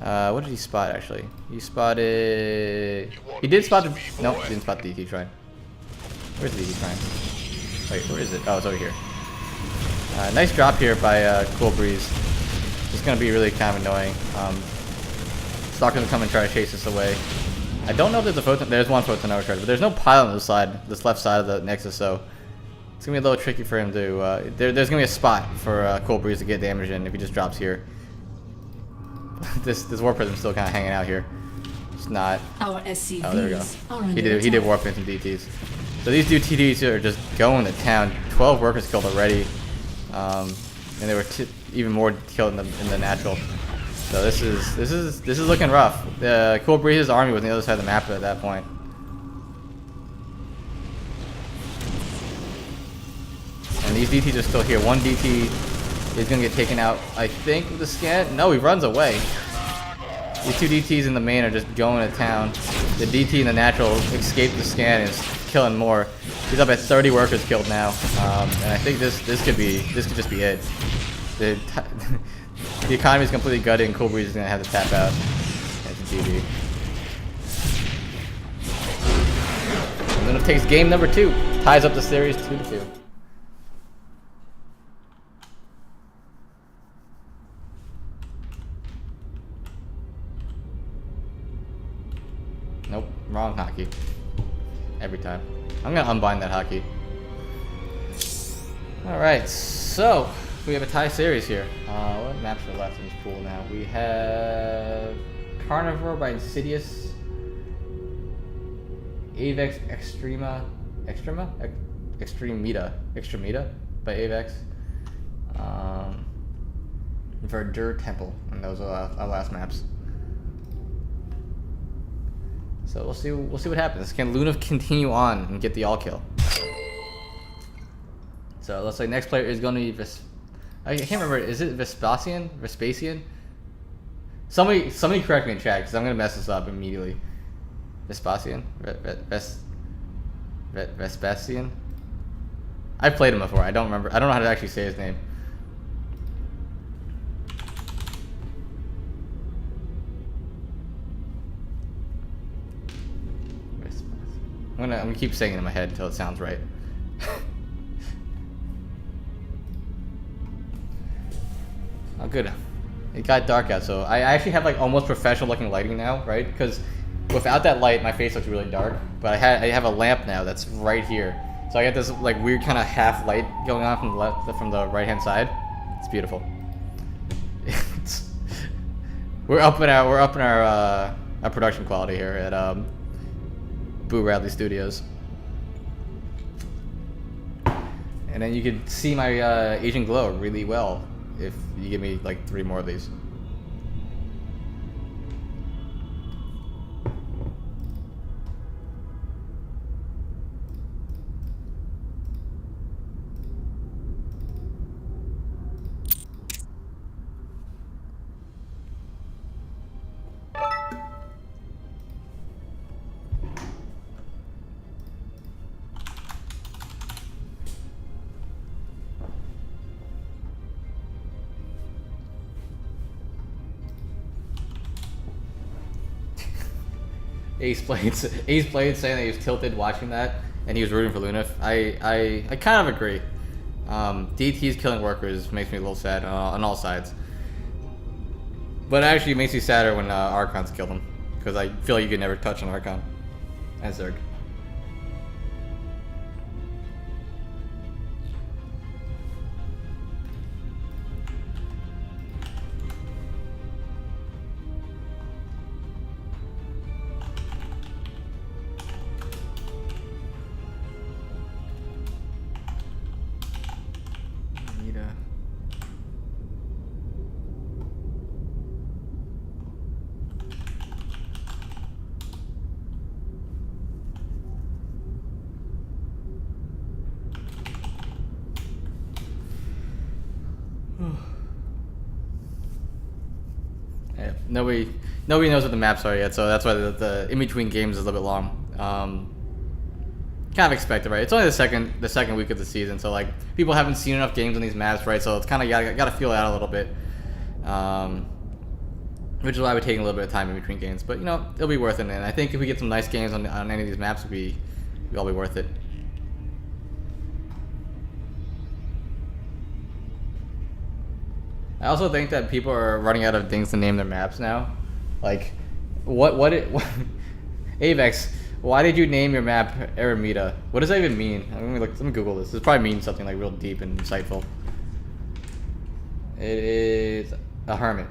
What did he spot actually? He spotted. He did spot the. Nope, he didn't spot the DT shrine. Where's the DT shrine? Wait, where is it? Oh, it's over here. Nice drop here by Cool Breeze. It's gonna be really kind of annoying. Stalker's gonna come and try to chase us away. I don't know if there's a photon. There's one photon overcharge, but there's no pile on this side, this left side of the Nexus, so it's gonna be a little tricky for him to. There's gonna be a spot for Cool Breeze to get damage in if he just drops here. this Warp Prism's still kind of hanging out here. It's not. Our SCVs Oh, there we go. are under He did Warp in some DTs. So these two TDs are just going to town. 12 workers killed already, and there were even more killed in the natural. So this is looking rough. Cool Breeze's army was on the other side of the map at that point. And these DTs are still here. One DT is gonna get taken out, I think, with the scan. No, he runs away. These two DTs in the main are just going to town. The DT in the natural escaped the scan and is killing more. He's up at 30 workers killed now, and I think this could just be it. The economy is completely gutted, and Cool Breeze is gonna have to tap out. That's a GG. And then it takes game number 2, ties up the series 2-2. Nope, wrong hockey. Every time. I'm gonna unbind that hockey. Alright, so we have a tie series here. What maps are left in this pool now? We have Carnivore by Insidious, Avex Extremita by Avex, Verdure Temple, and those are our last maps. So we'll see what happens. Can Luna continue on and get the all kill? So it looks like next player is going to be I can't remember. Is it Vespasian? Somebody correct me in chat because I'm gonna mess this up immediately. Vespasian? Vespasian? I've played him before. I don't remember. I don't know how to actually say his name. I'm gonna keep saying it in my head until it sounds right. Oh, good. It got dark out, so I actually have like almost professional looking lighting now, right? Because without that light, my face looks really dark. But I have a lamp now that's right here, so I got this like weird kind of half light going on from the right hand side. It's beautiful. we're up in our production quality here at Boo Radley Studios. And then you can see my Asian glow really well if you give me like 3 more of these. Ace played saying that he was tilted watching that and he was rooting for Luna. I kind of agree. DT's killing workers makes me a little sad on all sides. But actually it makes me sadder when Archons kill them, because I feel like you can never touch an Archon as Zerg. Yeah, nobody knows what the maps are yet, so that's why the in between games is a little bit long. Kind of expected, right? It's only the second week of the season, so like people haven't seen enough games on these maps, right? So it's kind of gotta feel it out a little bit. which is why we're taking a little bit of time in between games. But you know, it'll be worth it. And I think if we get some nice games on any of these maps, it'll all be worth it. I also think that people are running out of things to name their maps now. Like, what Avex, why did you name your map Eremita? What does that even mean? Let me Google this. This probably means something like real deep and insightful. It is a hermit.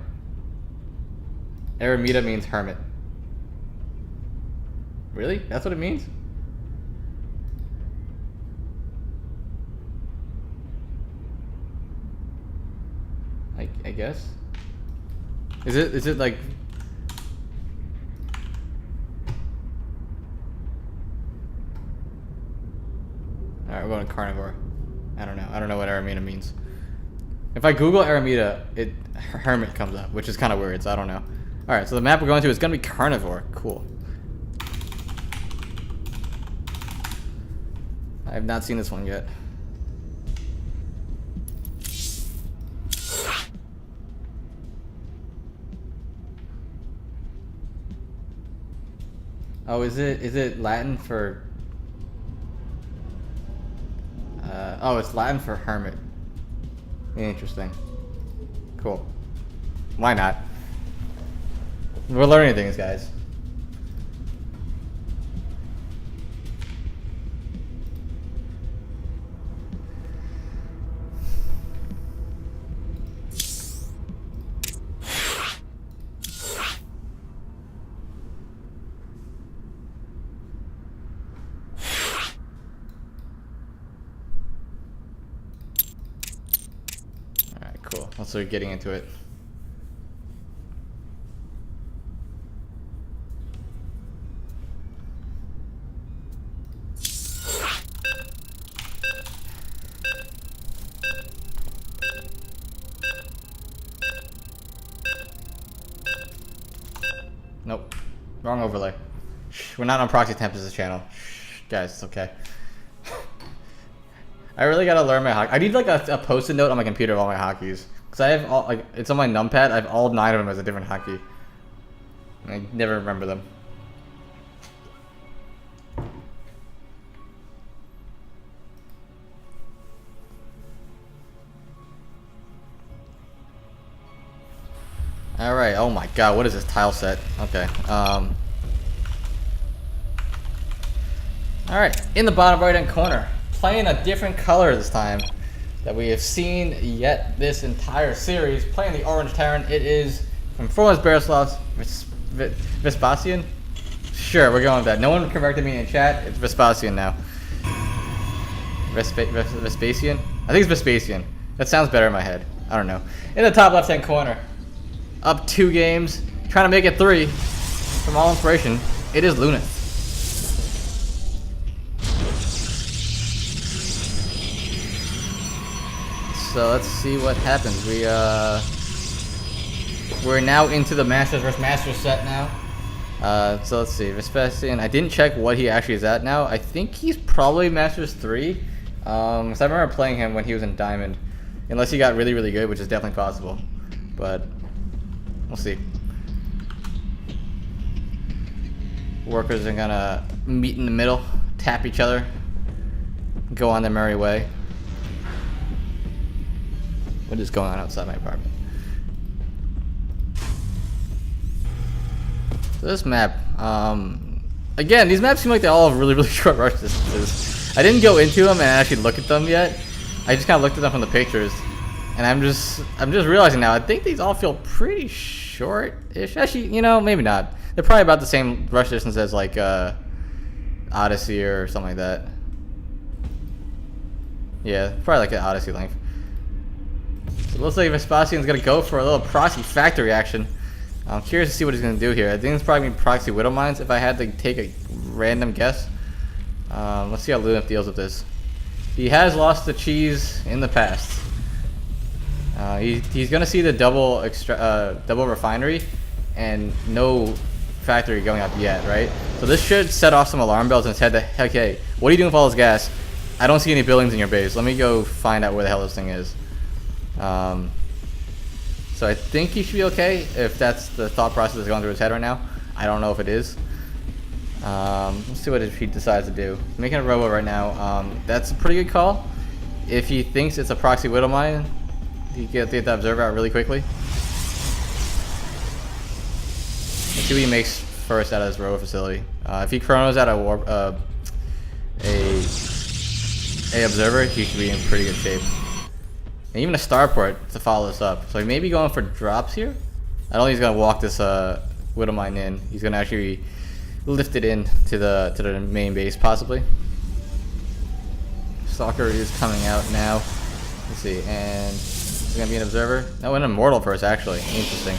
Eremita means hermit. Really? That's what it means? I guess. Is it like? All right, we're going to carnivore. I don't know what Eremita means. If I Google Eremita, hermit comes up, which is kind of weird. So I don't know. All right, so the map we're going to is going to be carnivore. Cool. I have not seen this one yet. Oh, is it Latin for? Oh, it's Latin for hermit. Interesting. Cool. Why not? We're learning things, guys. Cool. Let's start getting into it. Nope. Wrong overlay. We're not on Proxy Tempest's channel. Guys, it's okay. I really gotta learn my hockey. I need like a post-it note on my computer of all my hockeys. Cause I have all, like, it's on my numpad. I have all 9 of them as a different hockey. And I never remember them. All right. Oh my God, what is this tile set? Okay. All right. In the bottom right-hand corner, playing a different color this time that we have seen yet this entire series. Playing the orange Terran. It is from Formless Bearsloths, Vespasian. Sure, we're going with that. No one corrected me in chat. It's Vespasian now. Vespasian? I think it's Vespasian. That sounds better in my head. I don't know. In the top left-hand corner, up 2 games, trying to make it 3 from All Inspiration. It is Lunith. So let's see what happens. We're now into the Masters vs Masters set now. So let's see. Vespasian, I didn't check what he actually is at now. I think he's probably Masters 3. So I remember playing him when he was in Diamond. Unless he got really, really good, which is definitely possible. But we'll see. Workers are gonna meet in the middle, tap each other, go on their merry way. What is going on outside my apartment? So this map, again, these maps seem like they all have really, really short rush distances. I didn't go into them and actually look at them yet. I just kind of looked at them from the pictures, and I'm just realizing now. I think these all feel pretty short-ish. Actually, you know, maybe not. They're probably about the same rush distance as like Odyssey or something like that. Yeah, probably like an Odyssey length. So it looks like Vespasian's gonna go for a little proxy factory action. I'm curious to see what he's gonna do here. I think it's probably gonna be proxy Widow Mines if I had to take a random guess. Let's see how Lunith deals with this. He has lost the cheese in the past. He's gonna see the double refinery and no factory going up yet, right? So this should set off some alarm bells in his head that, okay, what are you doing with all this gas? I don't see any buildings in your base. Let me go find out where the hell this thing is. So I think he should be okay if that's the thought process that's going through his head right now. I don't know if it is. Let's see what he decides to do. He's making a robo right now. That's a pretty good call. If he thinks it's a proxy Widow Mine, he can get the observer out really quickly. Let's see what he makes first out of this robo facility. If he chronos out a observer, he should be in pretty good shape. And even a starport to follow this up. So he may be going for drops here. I don't think he's gonna walk this Widow Mine in. He's gonna actually lift it in to the main base possibly. Stalker is coming out now. Let's see, and it's gonna be an observer. No, an immortal first actually. Interesting.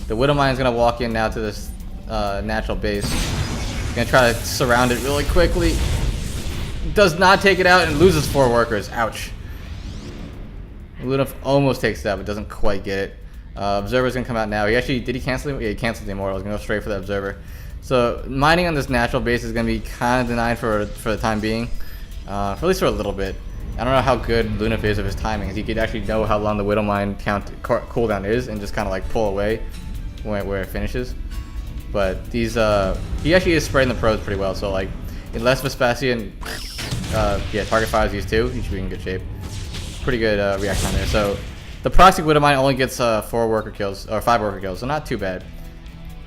The Widow Mine is gonna walk in now to this natural base. He's gonna try to surround it really quickly. Does not take it out and loses 4 workers. Ouch. Lunaf almost takes it out, but doesn't quite get it. Observer's gonna come out now. Did he cancel it? Yeah, he canceled the immortal. He's gonna go straight for the observer. So mining on this natural base is gonna be kind of denied for the time being, for at least for a little bit. I don't know how good Lunaf is of his timing. He could actually know how long the Widow Mine cooldown is and just kind of like pull away where it finishes. But these he actually is spreading the probes pretty well. So like unless Vespasian target fires these 2, he should be in good shape. Pretty good reaction on there. So the proxy Widow Mine only gets 4 worker kills or 5 worker kills, so not too bad.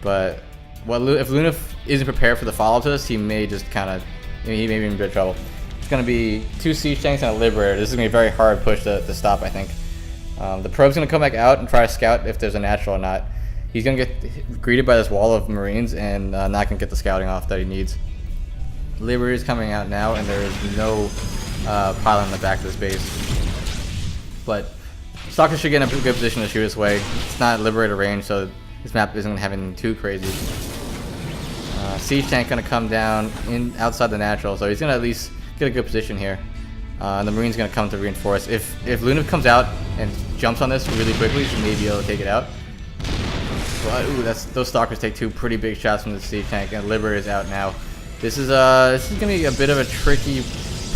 But if Lunaf isn't prepared for the follow-up to this, he may just kind of he may be in bit of trouble. It's going to be 2 siege tanks and a liberator. This is going to be a very hard push to stop, I think. The probe's going to come back out and try to scout if there's a natural or not. He's going to get greeted by this wall of Marines and not going to get the scouting off that he needs. Liberator is coming out now, and there is no pylon in the back of this base. But Stalker should get in a good position to shoot this way. It's not Liberator range, so this map isn't having too crazy. Siege tank gonna come down outside the natural, so he's gonna at least get a good position here. And the Marine's gonna come to reinforce. If Lunaf comes out and jumps on this really quickly, he may be able to take it out. But ooh, those Stalkers take 2 pretty big shots from the siege tank, and Liberator is out now. This is gonna be a bit of a tricky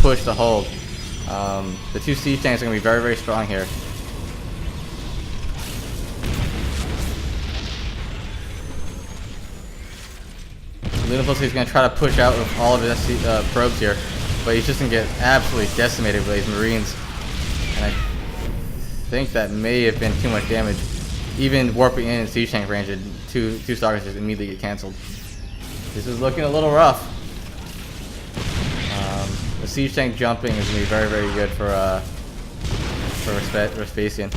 push to hold. The 2 siege tanks are going to be very, very strong here. Lunaf is going to try to push out with all of his probes here, but he's just going to get absolutely decimated by these Marines. And I think that may have been too much damage. Even warping in siege tank range, 2 Stalkers just immediately get cancelled. This is looking a little rough. The siege tank jumping is going to be very, very good for Vespasian.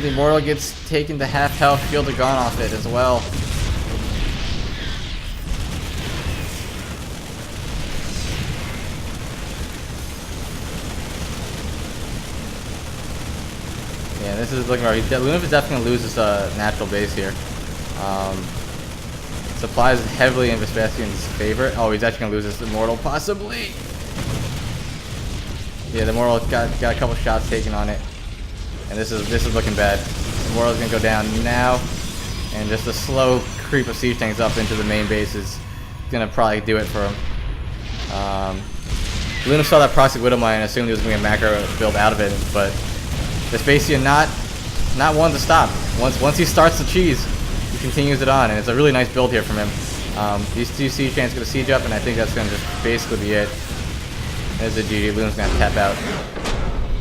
The immortal gets taken to half health, shield are gone off it as well. Yeah, this is looking rough. Lunaf is definitely going to lose this natural base here. Supplies heavily in Vespasian's favor. Oh, he's actually going to lose this immortal, possibly. Yeah, the immortal got a couple shots taken on it. And this is looking bad. The immortal's going to go down now. And just a slow creep of siege tanks up into the main base is going to probably do it for him. Lunaf saw that proxy Widow Mine and assumed he was going to be a macro build out of it, but Vespasian not one to stop. Once he starts the cheese, he continues it on, and it's a really nice build here from him. These 2 siege tanks going to siege up, and I think that's going to just basically be it. There's the GG. Lunaf's going to tap out.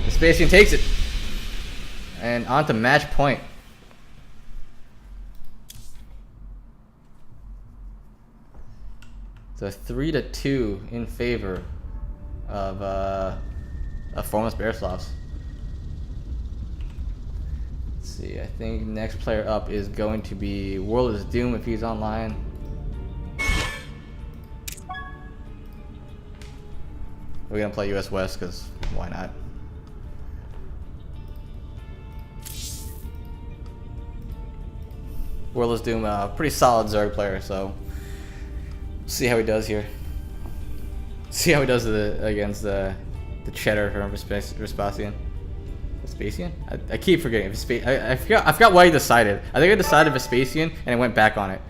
Vespasian takes it, and on to match point. So 3-2 in favor of Formless Bearsloths. Let's see, I think next player up is going to be World is Doom if he's online. We're gonna play US West because why not? World is Doom, pretty solid Zerg player, so see how he does here. See how he does against the cheddar from Vespasian. Vespasian? I keep forgetting. I forgot why he decided. I think I decided Vespasian and I went back on it.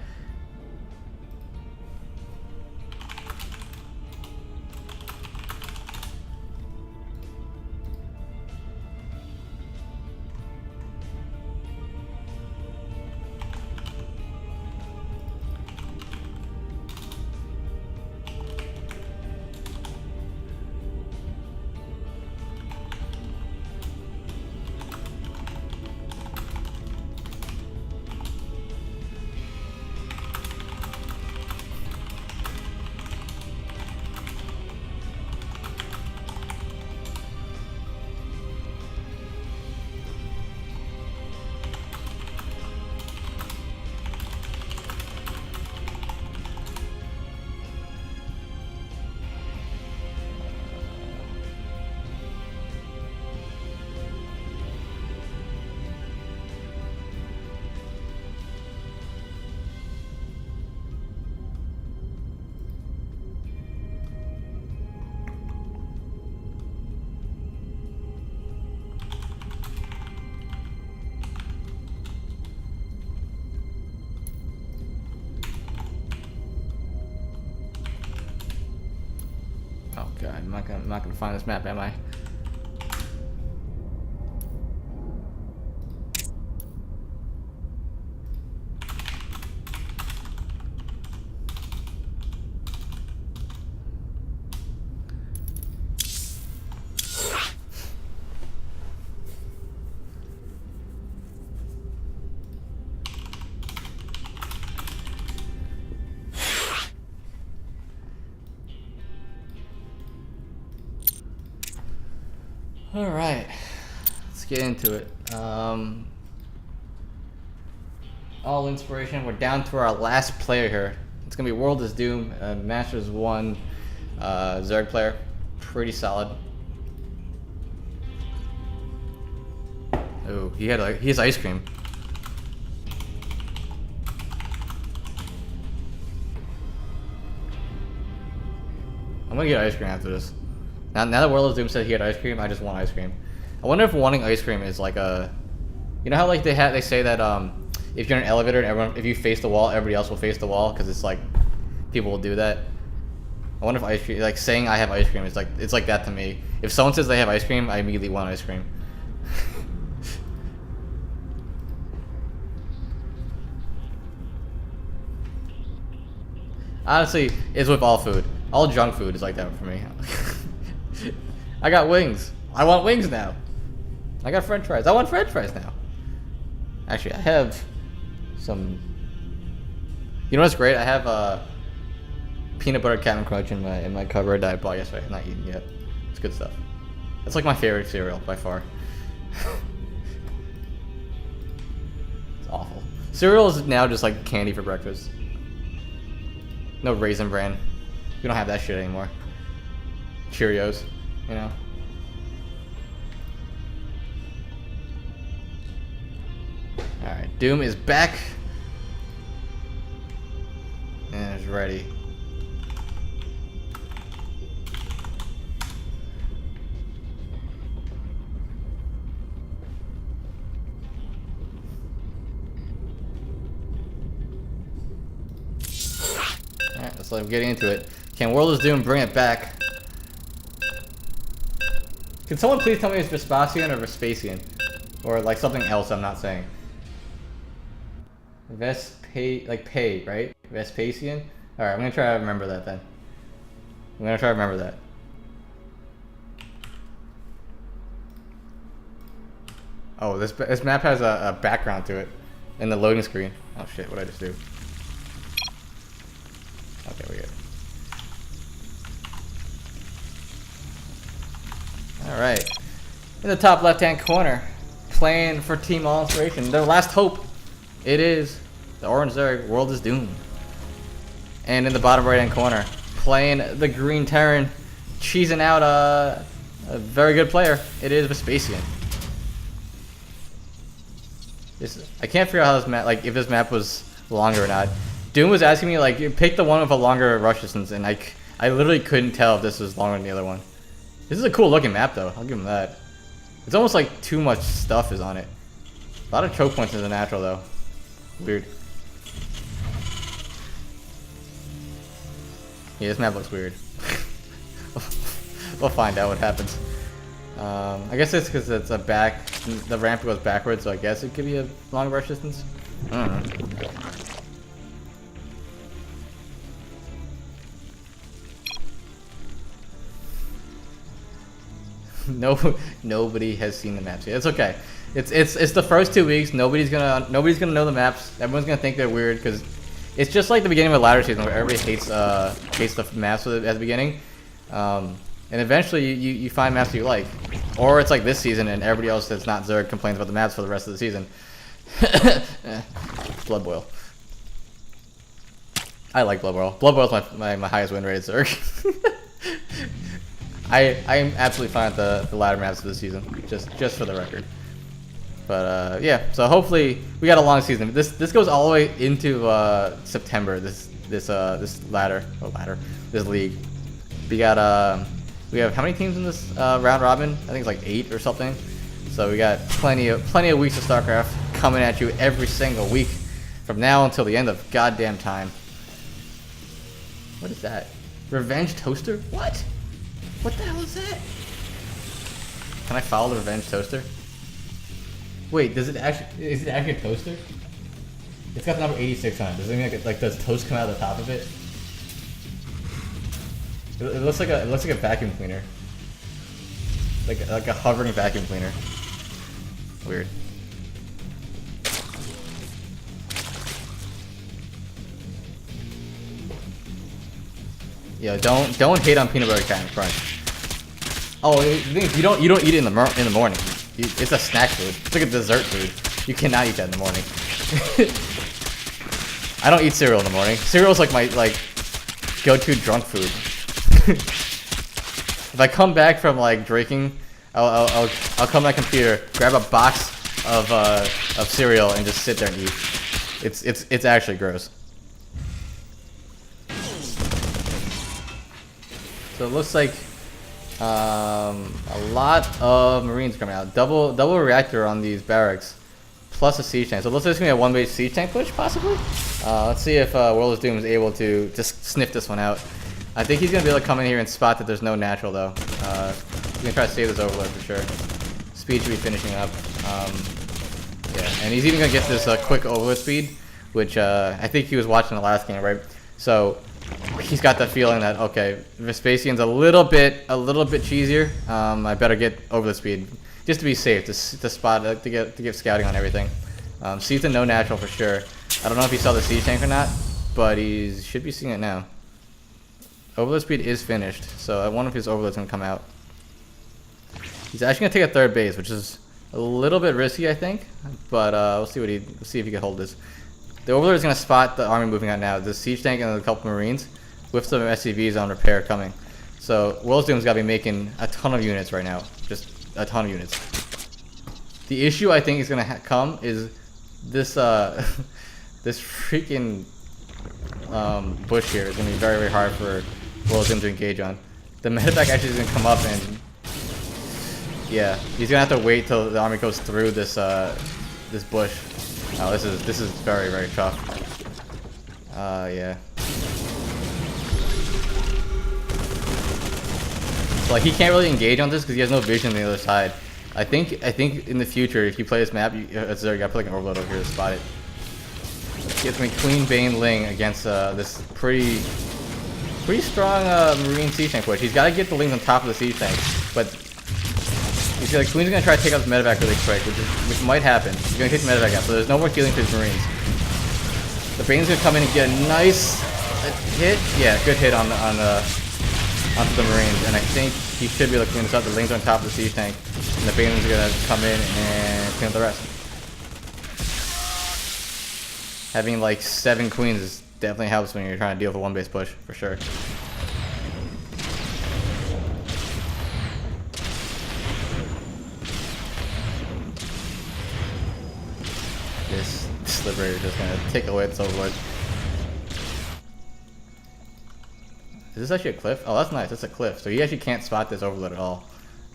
Oh god, I'm not gonna find this map, am I? All right, let's get into it. All inspiration. We're down to our last player here. It's gonna be World is Doom, Masters 1 Zerg player. Pretty solid. Oh, he has ice cream. I'm gonna get ice cream after this. Now that World of Doom said he had ice cream, I just want ice cream. I wonder if wanting ice cream is like a, you know how like they say that if you're in an elevator and if you face the wall, everybody else will face the wall because it's like people will do that. I wonder if ice cream, like saying I have ice cream, is like it's like that to me. If someone says they have ice cream, I immediately want ice cream. Honestly, it's with all food. All junk food is like that for me. I got wings. I want wings now. I got french fries. I want french fries now. Actually, I have some... You know what's great? I have peanut butter Captain Crunch in my cupboard that I bought yesterday. I'm not eating yet. It's good stuff. It's like my favorite cereal by far. It's awful. Cereal is now just like candy for breakfast. No Raisin Bran. We don't have that shit anymore. Cheerios, you know. Alright, Doom is back. And is ready. Alright, let's let him get into it. Can World is Doom bring it back? Can someone please tell me it's Vespasian or Vespasian? Or like something else I'm not saying. Like pay, right? Vespasian? Alright, I'm gonna try to remember that then. I'm gonna try to remember that. Oh, this map has a background to it. In the loading screen. Oh shit, what did I just do? Okay, we're good. Alright. In the top left-hand corner, playing for Team All Inspiration. Their last hope. It is the Orange Zerg, World is Doom. And in the bottom right-hand corner, playing the Green Terran, cheesing out a very good player. It is Vespasian. I can't figure out how this map, like if this map was longer or not. Doom was asking me like, pick the one with a longer rush distance, and I literally couldn't tell if this was longer than the other one. This is a cool looking map though, I'll give him that. It's almost like too much stuff is on it. A lot of choke points in the natural though. Weird. Yeah, this map looks weird. We'll find out what happens. I guess it's because it's the ramp goes backwards, so I guess it could be a long rush distance. I don't know. No, nobody has seen the maps yet. It's okay. It's the first 2 weeks. Nobody's gonna know the maps. Everyone's gonna think they're weird because it's just like the beginning of a ladder season where everybody hates the maps at the beginning, and eventually you find maps that you like, or it's like this season and everybody else that's not Zerg complains about the maps for the rest of the season. Blood Boil. I like Blood Boil. Blood Boil's my highest win rated Zerg. I'm absolutely fine with the ladder maps of this season, just for the record. But yeah, so hopefully we got a long season. This goes all the way into September. This league. We have how many teams in this round robin? I think it's like 8 or something. So we got plenty of weeks of StarCraft coming at you every single week from now until the end of goddamn time. What is that? Revenge Toaster? What? What the hell is that? Can I follow the revenge toaster? Wait, is it actually a toaster? It's got the number 86 on it. Does it mean like does toast come out of the top of it? It looks like a vacuum cleaner. Like a hovering vacuum cleaner. Weird. Yo, don't hate on peanut butter crunch. Oh, the thing is, you don't eat it in the morning. It's a snack food. It's like a dessert food. You cannot eat that in the morning. I don't eat cereal in the morning. Cereal is like my go-to drunk food. If I come back from like drinking, I'll come to my computer, grab a box of cereal, and just sit there and eat. It's actually gross. So it looks like a lot of Marines coming out. Double reactor on these barracks, plus a siege tank. So it looks like it's gonna be a one-base siege tank push, possibly. Let's see if World of Doom is able to just sniff this one out. I think he's gonna be able to come in here and spot that there's no natural though. He's gonna try to save this overload for sure. Speed should be finishing up. Yeah, and he's even gonna get this quick overload speed, which I think he was watching the last game, right? So he's got the feeling that okay, Vespasian's a little bit cheesier. I better get overload speed just to be safe, to spot to get scouting on everything. Sees the no natural for sure. I don't know if he saw the siege tank or not, but he should be seeing it now. Overload speed is finished, so I wonder if his overload's gonna come out. He's actually gonna take a third base, which is a little bit risky, I think. But we'll see if he can hold this. The overlord is gonna spot the army moving out now. The siege tank and a couple Marines with some SCVs on repair coming. So World's Doom's gotta be making a ton of units right now, just a ton of units. The issue I think is gonna come is this this freaking bush here is gonna be very, very hard for World's Doom to engage on. The medevac actually is gonna come up and yeah, he's gonna have to wait till the army goes through this this bush. Oh, this is very, very tough. Yeah. So, like, he can't really engage on this because he has no vision on the other side. I think in the future, if you play this map, you gotta put like an overload over here to spot it. Gets me Queen Bane Ling against this pretty strong Marine siege tank push. He's got to get the Lings on top of the siege tank, but you see, like, Queen's gonna try to take out the medevac really quick, which might happen. He's gonna take the medevac out, so there's no more healing for his Marines. The Bane's gonna come in and get a nice hit. Yeah, good hit onto the Marines, and I think he should be able to clean this up. The Lings are on top of the siege tank, and the Bane's gonna come in and clean up the rest. Having like 7 Queens definitely helps when you're trying to deal with a one-base push, for sure. This Liberator is just gonna take away its overlord. Is this actually a cliff? Oh, that's nice. That's a cliff. So he actually can't spot this overload at all.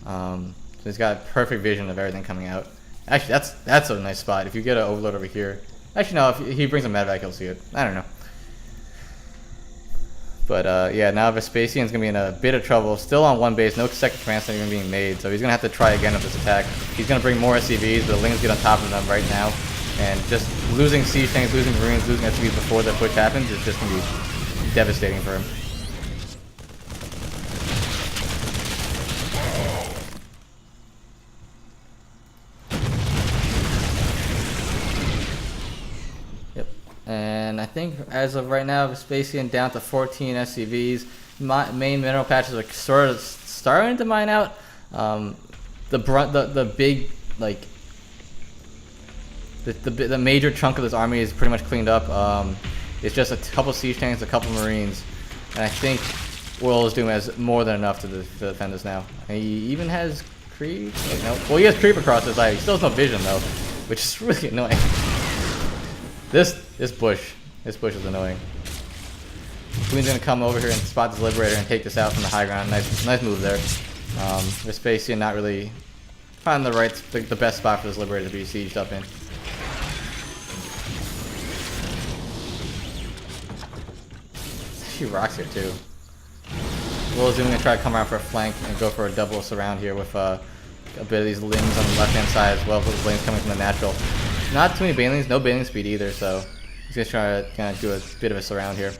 So he's got perfect vision of everything coming out. Actually, that's a nice spot. If you get an overload over here. Actually, no. If he brings a medevac, he'll see it. I don't know. But yeah, now Vespasian's gonna be in a bit of trouble. Still on one base. No second command center even being made. So he's gonna have to try again with this attack. He's gonna bring more SCVs, but the Lings get on top of them right now. And just losing siege tanks, losing Marines, losing SCVs before the push happens is just gonna be devastating for him. Yep. And I think as of right now, Vespasian down to 14 SCVs. Main mineral patches are sort of starting to mine out. The big, like, the major chunk of this army is pretty much cleaned up. It's just a couple siege tanks, a couple Marines, and I think World is Doom has more than enough to defend this now. And he even has creep. Like, no, well, he has creep across his eye. He still has no vision though, which is really annoying. This bush is annoying. Queen's gonna come over here and spot this Liberator and take this out from the high ground. Nice move there. Vespasian not really finding the best spot for this Liberator to be sieged up in. She rocks here too. Will Zoom gonna try to come around for a flank and go for a double surround here with a bit of these lings on the left hand side as well as those lings coming from the natural. Not too many banelings, no baneling speed either, so he's gonna try to kind of do a bit of a surround here.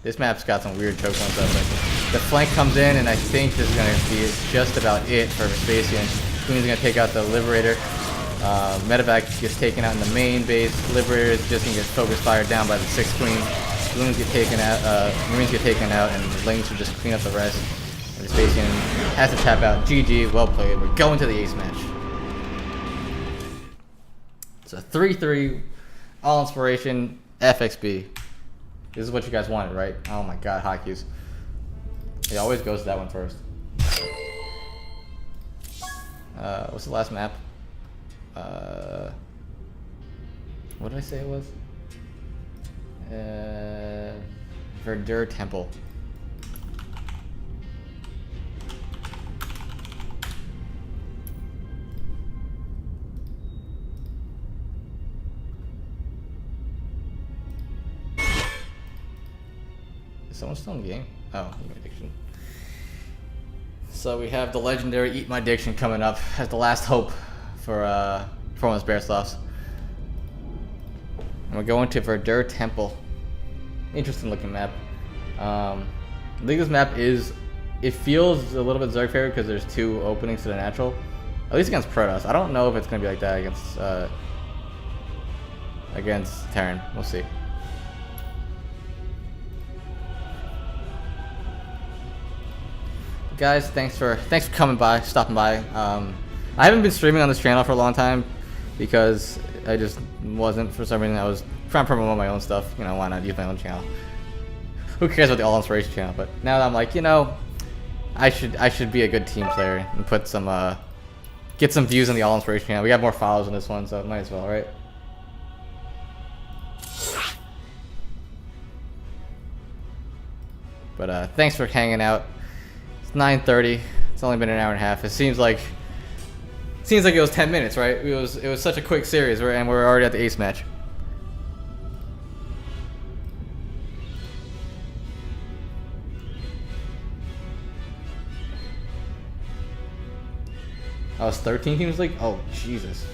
This map's got some weird choke points up. Like the flank comes in, and I think this is gonna be just about it for Vespasian. Queen's gonna take out the Liberator. Medevac gets taken out in the main base. Liberator is just gonna get focus fired down by the 6 Queens. Balloons get taken out, Marines get taken out, and the Lings will just clean up the rest. And Vespasian has to tap out. GG, well played. We're going to the ace match. It's a 3-3, all inspiration, FXB. This is what you guys wanted, right? Oh my god, hotkeys. It always goes to that one first. What's the last map? What did I say it was? Verdure Temple. Is someone still in the game? Oh, Eat My Diction. So we have the legendary Eat My Diction coming up as the last hope for Formless Bearsloths. And we're going to Verdure Temple. Interesting looking map. I think this map is, it feels a little bit Zerg favored because there's 2 openings to the natural. At least against Protoss. I don't know if it's going to be like that against Terran. We'll see. Guys, thanks for coming by, stopping by. I haven't been streaming on this channel for a long time because I just wasn't, for some reason. I was trying to promote my own stuff. You know, why not use my own channel? Who cares about the All Inspiration channel? But now that I'm like, you know, I should be a good team player and put some get some views on the All Inspiration channel. We got more followers on this one, so it might as well, right? But thanks for hanging out. It's 9:30. It's only been an hour and a half. It seems like it was 10 minutes, right? It was such a quick series, and we're already at the ace match. I was 13 teams league? Oh, Jesus.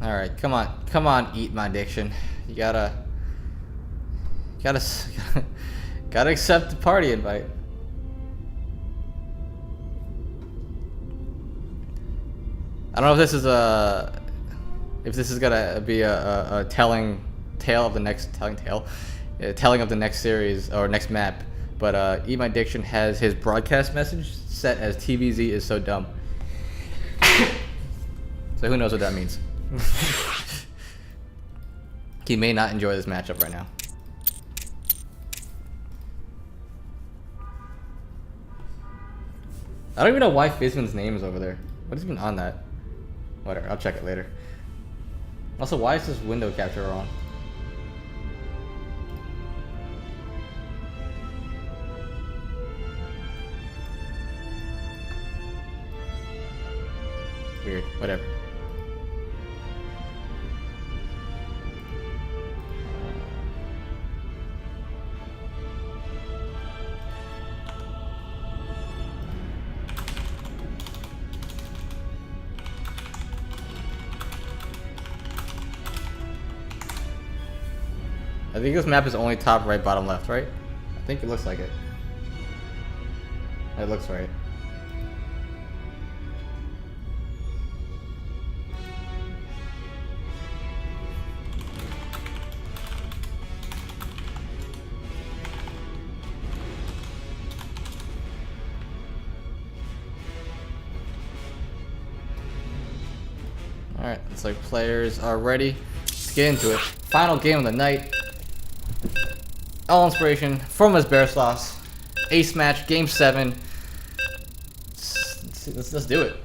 Alright, come on, Eat My Diction. You gotta accept the party invite. I don't know if this is gonna be a telling of the next series or next map, but Eat My Diction has his broadcast message set as TVZ is so dumb. So who knows what that means? He may not enjoy this matchup right now. I don't even know why Fizman's name is over there. What is even on that? Whatever, I'll check it later. Also, why is this window capture wrong? Weird, whatever. I think this map is only top right, bottom left, right? I think it looks like it. It looks right. Alright, looks like players are ready. Let's get into it. Final game of the night. All Inspiration, Formless Bearsloths, ace match, game 7. Let's do it.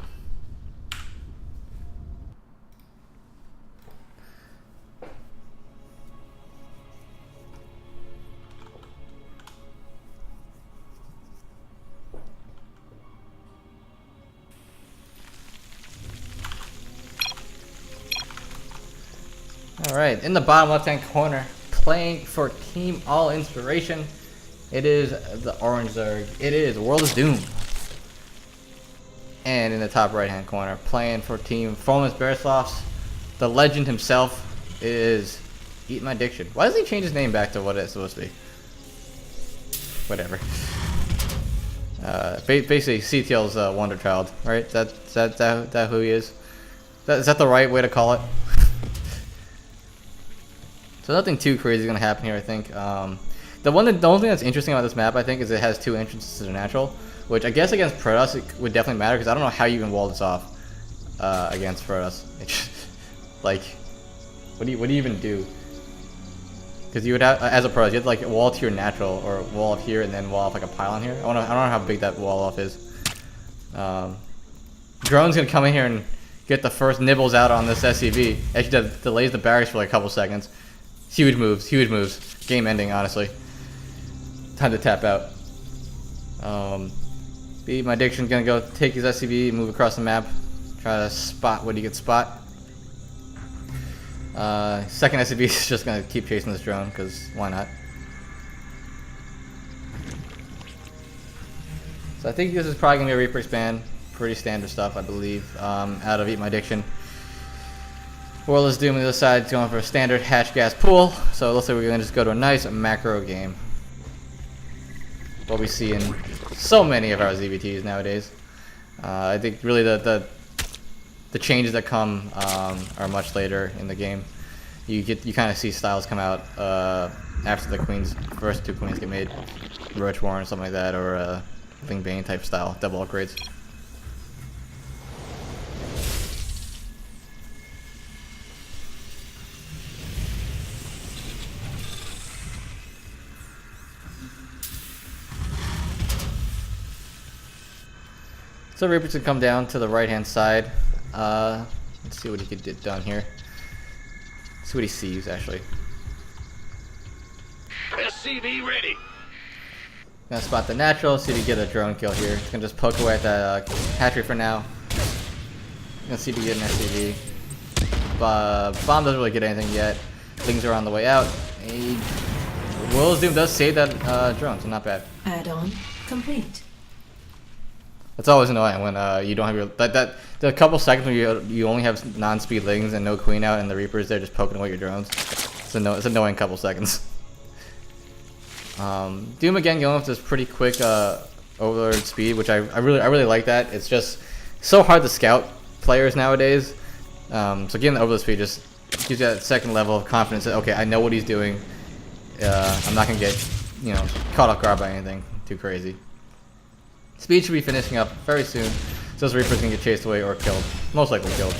Alright, in the bottom left-hand corner, playing for Team All Inspiration, it is the Orange Zerg. It is World of Doom. And in the top right-hand corner, playing for Team Formless Bearsloths, the legend himself is Eat My Diction. Why doesn't he change his name back to what it's supposed to be? Whatever. Basically, CTL's Wonder Child, right? Is that who he is? Is that the right way to call it? So nothing too crazy is gonna happen here, I think. The only thing that's interesting about this map, I think, is it has 2 entrances to the natural, which I guess against Protoss it would definitely matter because I don't know how you can wall this off against Protoss. It's like, what do you even do? Because you would have, as a Protoss, you have to like wall to your natural or wall up here and then wall off like a pylon here. I don't know how big that wall off is. Drone's gonna come in here and get the first nibbles out on this SCV. Actually, delays the barracks for like a couple seconds. Huge moves, huge moves. Game ending, honestly. Time to tap out. My Diction's gonna go take his SCV, move across the map, try to spot what he could spot. Second SCV is just gonna keep chasing this drone, because why not? So I think this is probably gonna be a Reaper expand. Pretty standard stuff, I believe, out of Eat My Diction. World is Doom on the other side is going for a standard hatch gas pool, so it looks like we're going to just go to a nice macro game. What we see in so many of our ZVTs nowadays. I think really the changes that come are much later in the game. You kind of see styles come out after the first 2 queens get made, Roach Warren or something like that, or Ling Bane type style, double upgrades. So Reaper's gonna come down to the right-hand side. Let's see what he could get done here. Let's see what he sees, actually. SCV ready. Gonna spot the natural, see if he can get a drone kill here. He's gonna just poke away at that hatchery for now. Gonna see if he can get an SCV. Bomb doesn't really get anything yet. Things are on the way out. Will's Doom does save that drone, so not bad. Add-on complete. It's always annoying when you don't have your the couple seconds when you only have non-speed lings and no queen out and the Reapers there just poking away your drones. It's annoying couple seconds. Doom again going with this pretty quick overlord speed, which I really like that. It's just so hard to scout players nowadays. So getting the overlord speed just gives you that second level of confidence that, okay, I know what he's doing. I'm not gonna get caught off guard by anything too crazy. Speed should be finishing up very soon, so this Reaper's gonna get chased away or killed. Most likely killed.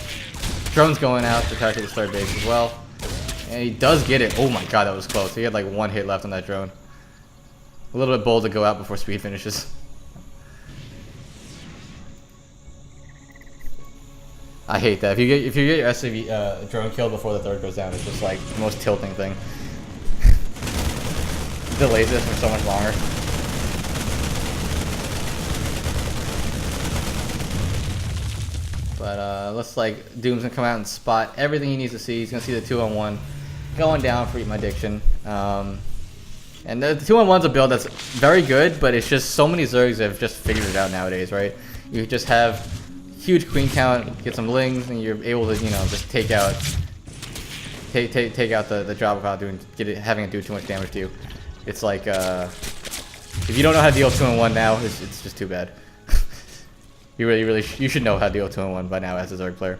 Drone's going out to target his third base as well. And he does get it. Oh my god, that was close. He had like 1 hit left on that drone. A little bit bold to go out before speed finishes. I hate that. If you get your SCV drone killed before the third goes down, it's just like the most tilting thing. Delays it for so much longer. But looks like Doom's gonna come out and spot everything he needs to see. He's gonna see the 2-on-1 going down for Eat My Diction. And the 2-on-1's a build that's very good, but it's just so many Zergs have just figured it out nowadays, right? You just have huge queen count, get some lings, and you're able to just take out the job without having it do too much damage to you. It's like if you don't know how to deal with 2-on-1 now, it's just too bad. You should know how to deal with 2-on-1 by now as a Zerg player.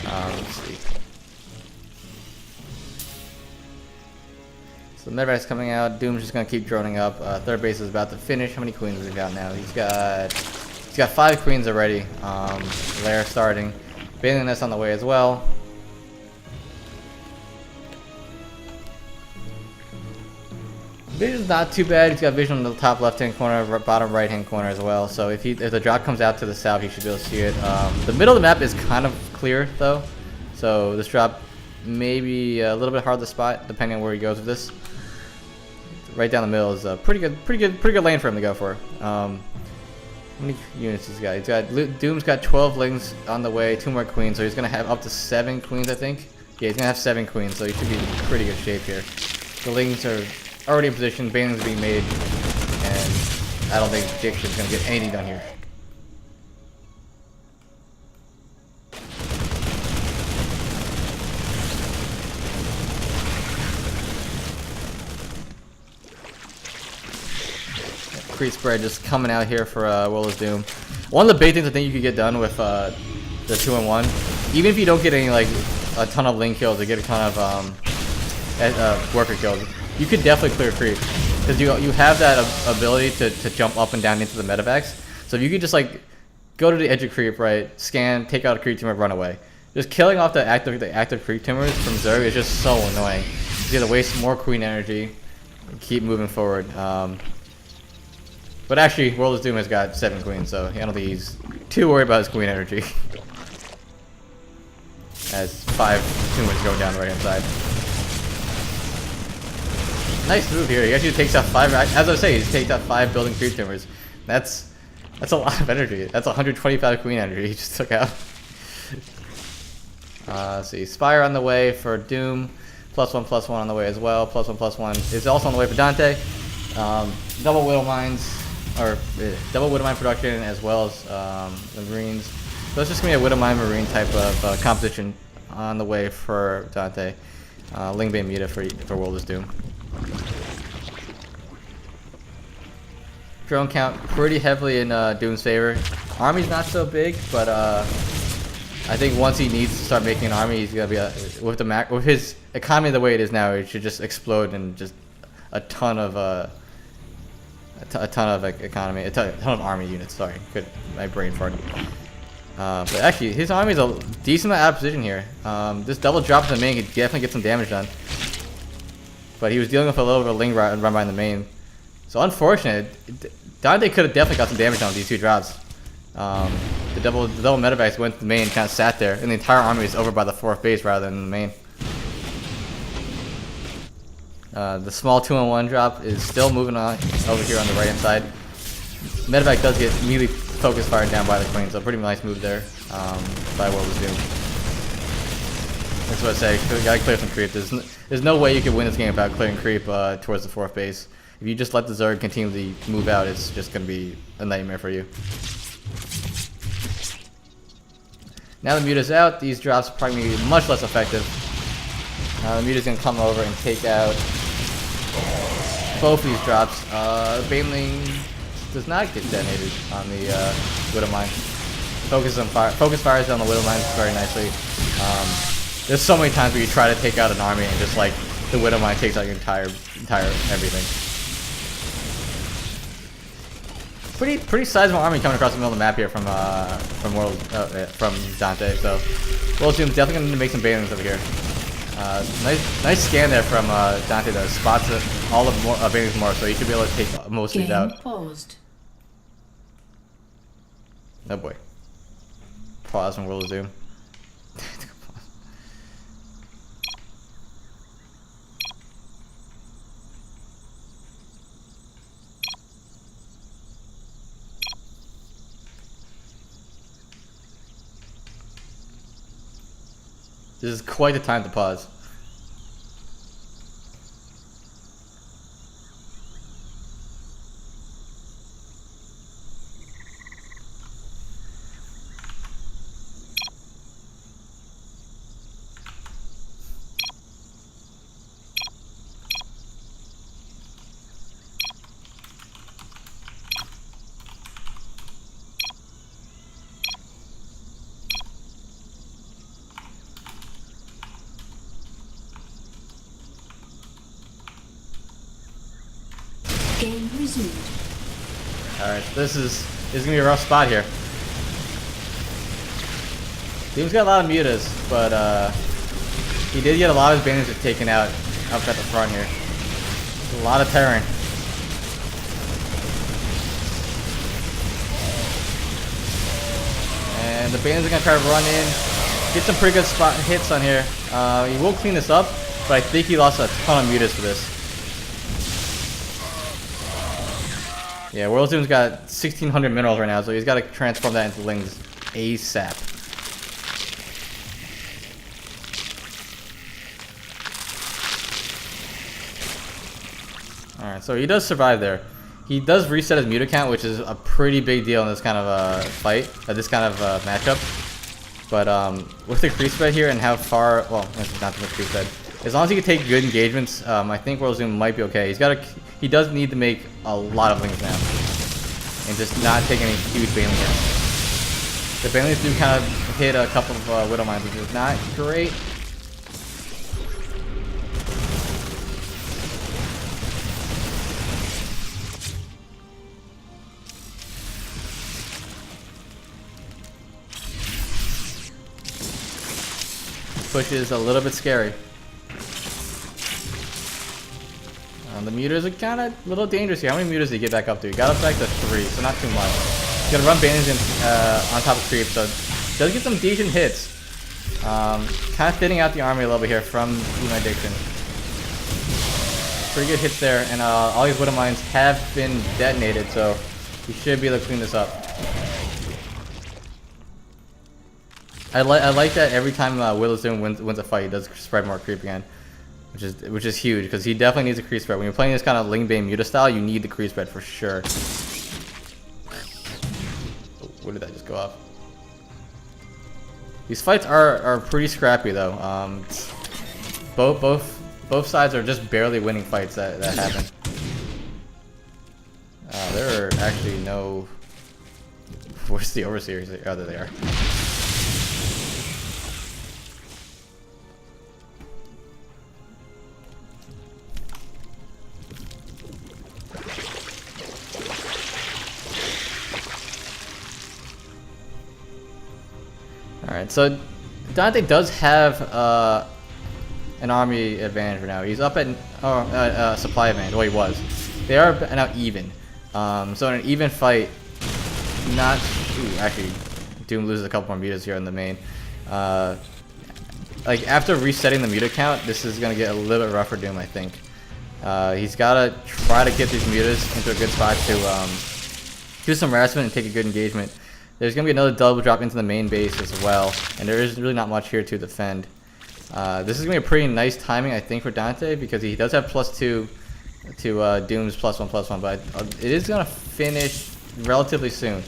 Let's see. So the medvac's coming out. Doom's just gonna keep droning up. Third base is about to finish. How many queens has he got now? He's got 5 queens already. Lair starting. Bathing Nest on the way as well. Vision's not too bad. He's got vision on the top left-hand corner, bottom right-hand corner as well. So if the drop comes out to the south, he should be able to see it. The middle of the map is kind of clear though, so this drop may be a little bit hard to spot depending on where he goes with this. Right down the middle is a pretty good lane for him to go for. How many units he's got? Doom's got 12 lings on the way, 2 more queens, so he's gonna have up to 7 queens, I think. Yeah, he's gonna have 7 queens, so he should be in pretty good shape here. The lings are already in position, banelings being made, and I don't think Diction's gonna get anything done here. Creep spread just coming out here for Willow's Doom. One of the big things I think you could get done with the 2-in-1, even if you don't get any like a ton of link kills or get a ton of worker kills, you could definitely clear creep because you have that ability to jump up and down into the medevacs. So if you could just like go to the edge of creep, right, scan, take out a creep tumor, run away. Just killing off the active creep tumors from Zerg is just so annoying. You have to waste more queen energy and keep moving forward. But actually, World of Doom has got 7 queens, so I don't think he's too worried about his queen energy. As 5 tumors going down the right hand side. Nice move here. He actually takes out 5. As I say, he takes out 5 building creep tumors. That's a lot of energy. That's 125 queen energy he just took out. Let's see, Spire on the way for Doom. +1/+1 on the way as well. +1/+1 is also on the way for Dante. Double Widow Mines. Or double Widowmine production as well as the Marines. So it's just gonna be a Widowmine Marine type of composition on the way for Dante. Lingbane Muta for World of Doom. Drone count pretty heavily in Doom's favor. Army's not so big, but I think once he needs to start making an army, he's gonna be with his economy the way it is now, it should just explode and just a ton of economy, a ton of army units. Sorry, my brain farted. But actually, his army is a decent amount out of position here. This double drop in the main could definitely get some damage done. But he was dealing with a little bit of ling run by in the main. So unfortunate. Dante could have definitely got some damage done with these 2 drops. The double medevacs went to the main and kind of sat there, and the entire army is over by the 4th base rather than the main. The small 2-in-1 drop is still moving on over here on the right hand side. Medevac does get immediately focus fired down by the queen, so pretty nice move there by World of Doom. That's what I say, you gotta clear some creep. There's no way you can win this game without clearing creep towards the 4th base. If you just let the Zerg continually move out, it's just gonna be a nightmare for you. Now the Muta's out, these drops are probably gonna be much less effective. The Muta's gonna come over and take out both of these drops. Baneling does not get detonated on the Widow Mine. Focus fires down the Widow Mine very nicely. There's so many times where you try to take out an army and just like the Widow Mine takes out your entire everything. Pretty sizable army coming across the middle of the map here from Dante. So World Doom's definitely gonna need to make some banelings over here. Nice scan there from Dante though. Spots all of banelings more, so he should be able to take most of these out. Paused. Oh boy. Pause from World of Doom. This is quite the time to pause. Game resumed. Alright, this is gonna be a rough spot here. Doom's got a lot of mutas, but he did get a lot of his bandages taken out up at the front here. A lot of terrain. And the bandages are gonna try to run in, get some pretty good spot hits on here. He will clean this up, but I think he lost a ton of mutas for this. Yeah, World Zoom's got 1,600 minerals right now, so he's got to transform that into lings ASAP. Alright, so he does survive there. He does reset his mute account, which is a pretty big deal in this kind of fight, this kind of matchup. But with the creep spread here and how far, well, it's not too much creep spread. As long as he can take good engagements, I think World Zoom might be okay. He does need to make a lot of lings now, and just not take any huge baneling hits. The banelings do kind of hit a couple of Widow Mines, which is not great. Push is a little bit scary. The meters are kind of a little dangerous here. How many meters did he get back up to? He got up back to 3, so not too much. He's gonna run bandages in, on top of creep, so does get some decent hits. Kind of thinning out the army a little bit here from Addiction. Pretty good hits there, and all these Widow Mines have been detonated, so he should be able to clean this up. I like that every time Willow Zoom wins a fight, he does spread more creep again, which is huge because he definitely needs a creep spread. When you're playing this kind of Ling Bane Muta style, you need the creep spread for sure. Oh, where did that just go up? These fights are pretty scrappy though. Both sides are just barely winning fights that happen. There are actually no. Where's the overseers? Oh, there they are. Alright, so Dante does have an army advantage right now. He's up at supply advantage. Well, he was. They are now even. So in an even fight, not... Ooh, actually, Doom loses a couple more mutas here in the main. Like, after resetting the muta count, this is going to get a little bit rough for Doom, I think. He's got to try to get these mutas into a good spot to do some harassment and take a good engagement. There's going to be another double drop into the main base as well, and there is really not much here to defend. This is going to be a pretty nice timing, I think, for Dante, because he does have +2 to Doom's +1/+1, but it is going to finish relatively soon.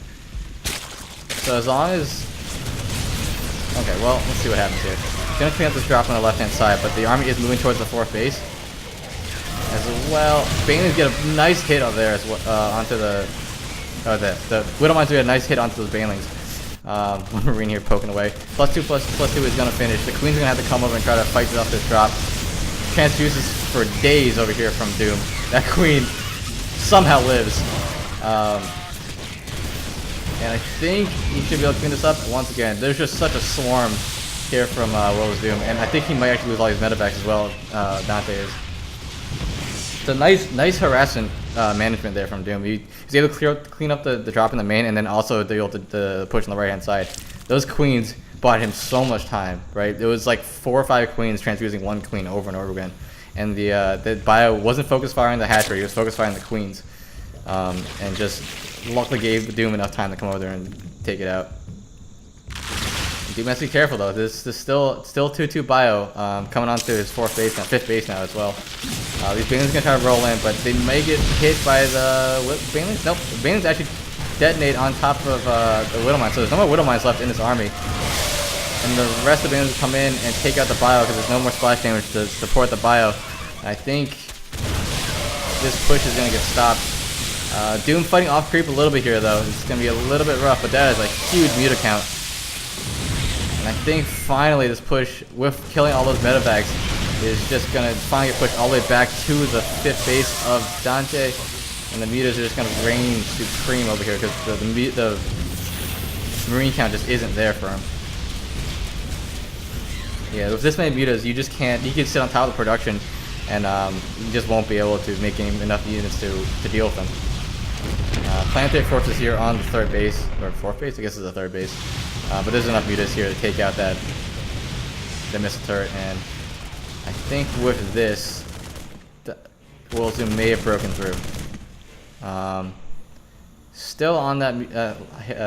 So as long as... Okay, well, let's see what happens here. He's going to clean up this drop on the left-hand side, but the army is moving towards the 4th base. As well, Banelings get a nice hit up there as well, onto the... the Widow Mines get a nice hit onto those Banelings. Marine here poking away. +2/+2 is going to finish. The Queen's going to have to come over and try to fight off this drop. Transfuses for days over here from Doom. That Queen somehow lives. And I think he should be able to clean this up. Once again, there's just such a swarm here from Willow's Doom. And I think he might actually lose all these metavacs as well, Dante is. It's a nice harassment management there from Doom. He's able to clean up the drop in the main, and then also the push on the right hand side. Those Queens bought him so much time, right? It was like 4 or 5 Queens transfusing 1 Queen over and over again. And the bio wasn't focus firing the hatchery, he was focus firing the Queens. And just luckily gave Doom enough time to come over there and take it out. Doom has to be careful though. This is still 2-2 bio coming onto his 4th base now, 5th base now as well. These Banelings are gonna try to roll in, but they may get hit by the Banelings. Nope, the Banelings actually detonate on top of the Widow Mines, so there's no more Widow Mines left in this army. And the rest of the Banelings come in and take out the bio because there's no more splash damage to support the bio. I think this push is gonna get stopped. Doom fighting off creep a little bit here though. It's gonna be a little bit rough, but that is a huge muta count. And I think finally this push with killing all those medevacs is just gonna finally get pushed all the way back to the 5th base of Dante, and the mutas are just gonna reign supreme over here because the marine count just isn't there for him. Yeah, with this many mutas, you just can't. You can sit on top of the production, and you just won't be able to make enough units to deal with them. Planetary forces here on the 3rd base, or 4th base, I guess it's the 3rd base. But there's enough mutas here to take out the missile turret, and I think with this, World Zoom may have broken through. Still on that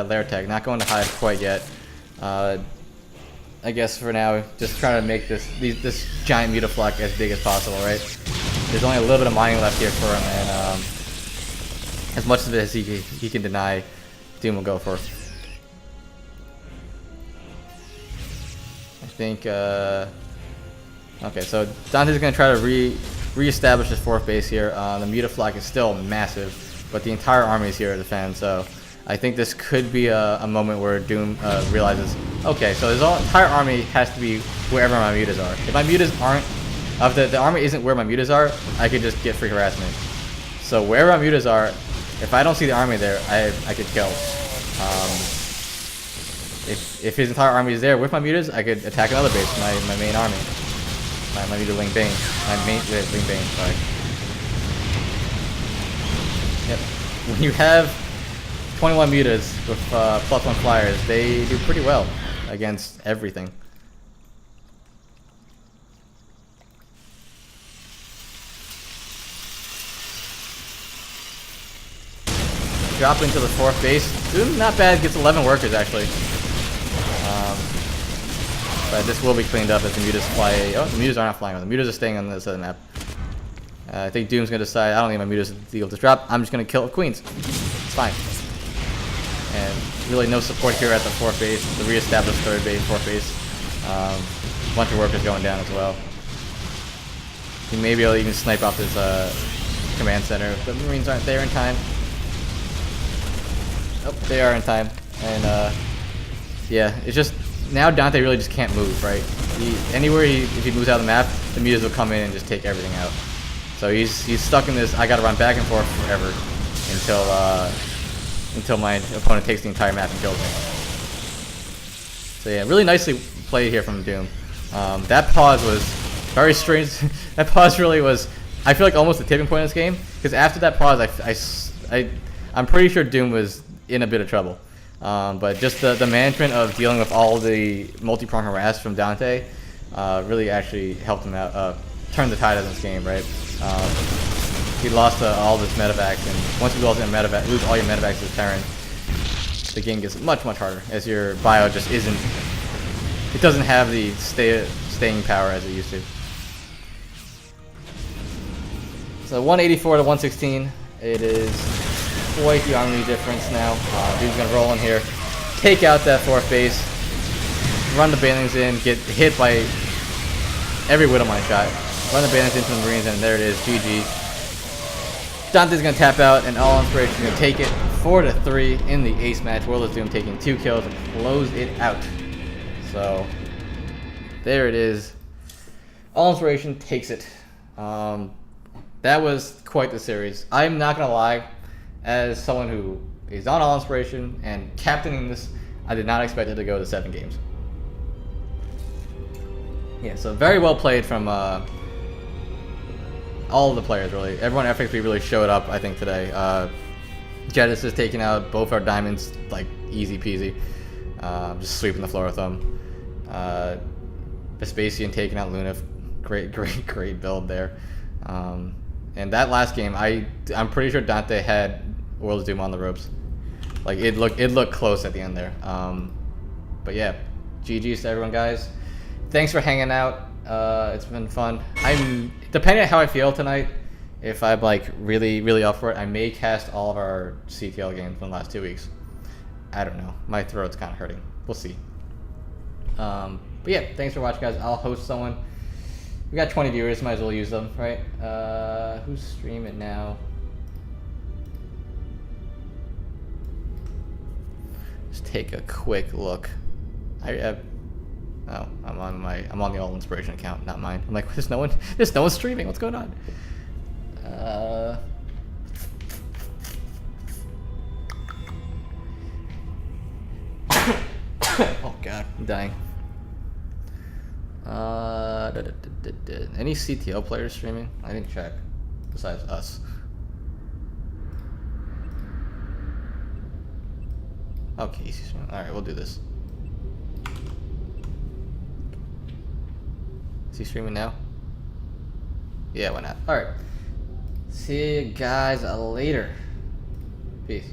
lair tag, not going to hide quite yet. I guess for now, just trying to make this giant Mutaflux as big as possible, right? There's only a little bit of mining left here for him, and as much of it as he can deny, Doom will go for. I think, okay, so Dante's going to try to re-establish his 4th base here. The Mutaflux is still massive, but the entire army is here to defend, so I think this could be a moment where Doom realizes, okay, so his entire army has to be wherever my mutas are. If my mutas aren't, if the army isn't where my mutas are, I could just get free harassment. So wherever my mutas are, if I don't see the army there, I could kill. If his entire army is there with my mutas, I could attack another base, my main army. My muta Ling Bane. Ling Bane, sorry. Yep. When you have 21 mutas with +1 flyers, they do pretty well against everything. Drop into the 4th base. Doom, not bad, gets 11 workers actually. But this will be cleaned up as the mutas fly. Oh, the mutas are not flying. The mutas are staying on this side of the map. I think Doom's going to decide, I don't need my mutas to deal with this drop. I'm just going to kill queens. It's fine. And really no support here at the 4th base. The re-established 3rd base, 4th base. A bunch of workers going down as well. He may be able to even snipe off his command center. The Marines aren't there in time. Oh, they are in time. And yeah, it's just, now Dante really just can't move, right? If he moves out of the map, the mutas will come in and just take everything out. So he's stuck in this, I gotta run back and forth forever until my opponent takes the entire map and kills me. So yeah, really nicely played here from Doom. That pause was very strange. That pause really was, I feel like, almost the tipping point in this game, because after that pause, I'm pretty sure Doom was in a bit of trouble. But just the management of dealing with all the multi-prong harass from Dante really actually helped him out, turn the tide of this game, right? He lost all of his medevacs, and once you lose all your medevacs to Terran, the game gets much, much harder, as your bio just isn't, it doesn't have the staying power as it used to. So 184 to 116, it is quite the army difference now. Dude's gonna roll in here, take out that 4th base, run the Banelings in, get hit by every Widowmine shot, run the Banelings into the Marines, and there it is, GG. Dante's gonna tap out, and All Inspiration is gonna take it 4-3 in the ace match. World of Doom taking 2 kills and close it out. So there it is. All Inspiration takes it. That was quite the series. I'm not gonna lie, as someone who is on All Inspiration and captaining this, I did not expect it to go to 7 games. Yeah, so very well played from all of the players, really. Everyone at FXP really showed up, I think, today. Genesis taking out both our diamonds, like, easy peasy. Just sweeping the floor with them. Vespasian taking out Luna. Great build there. And that last game, I'm pretty sure Dante had World of Doom on the ropes. Like, it looked close at the end there. But yeah, GG's to everyone, guys. Thanks for hanging out. It's been fun. Depending on how I feel tonight, if I'm like really up for it, I may cast all of our CTL games from the last 2 weeks. I don't know. My throat's kind of hurting. We'll see. But yeah, thanks for watching, guys. I'll host someone. We got 20 viewers, might as well use them, right? Who's streaming now? Just take a quick look. Oh, I'm on the All Inspiration account, not mine. I'm like, there's no one streaming. What's going on? Oh god, I'm dying. Any CTO players streaming? I didn't check. Besides us. Okay, easy stream. Alright, we'll do this. Is he streaming now? Yeah, why not? Alright. See you guys later. Peace.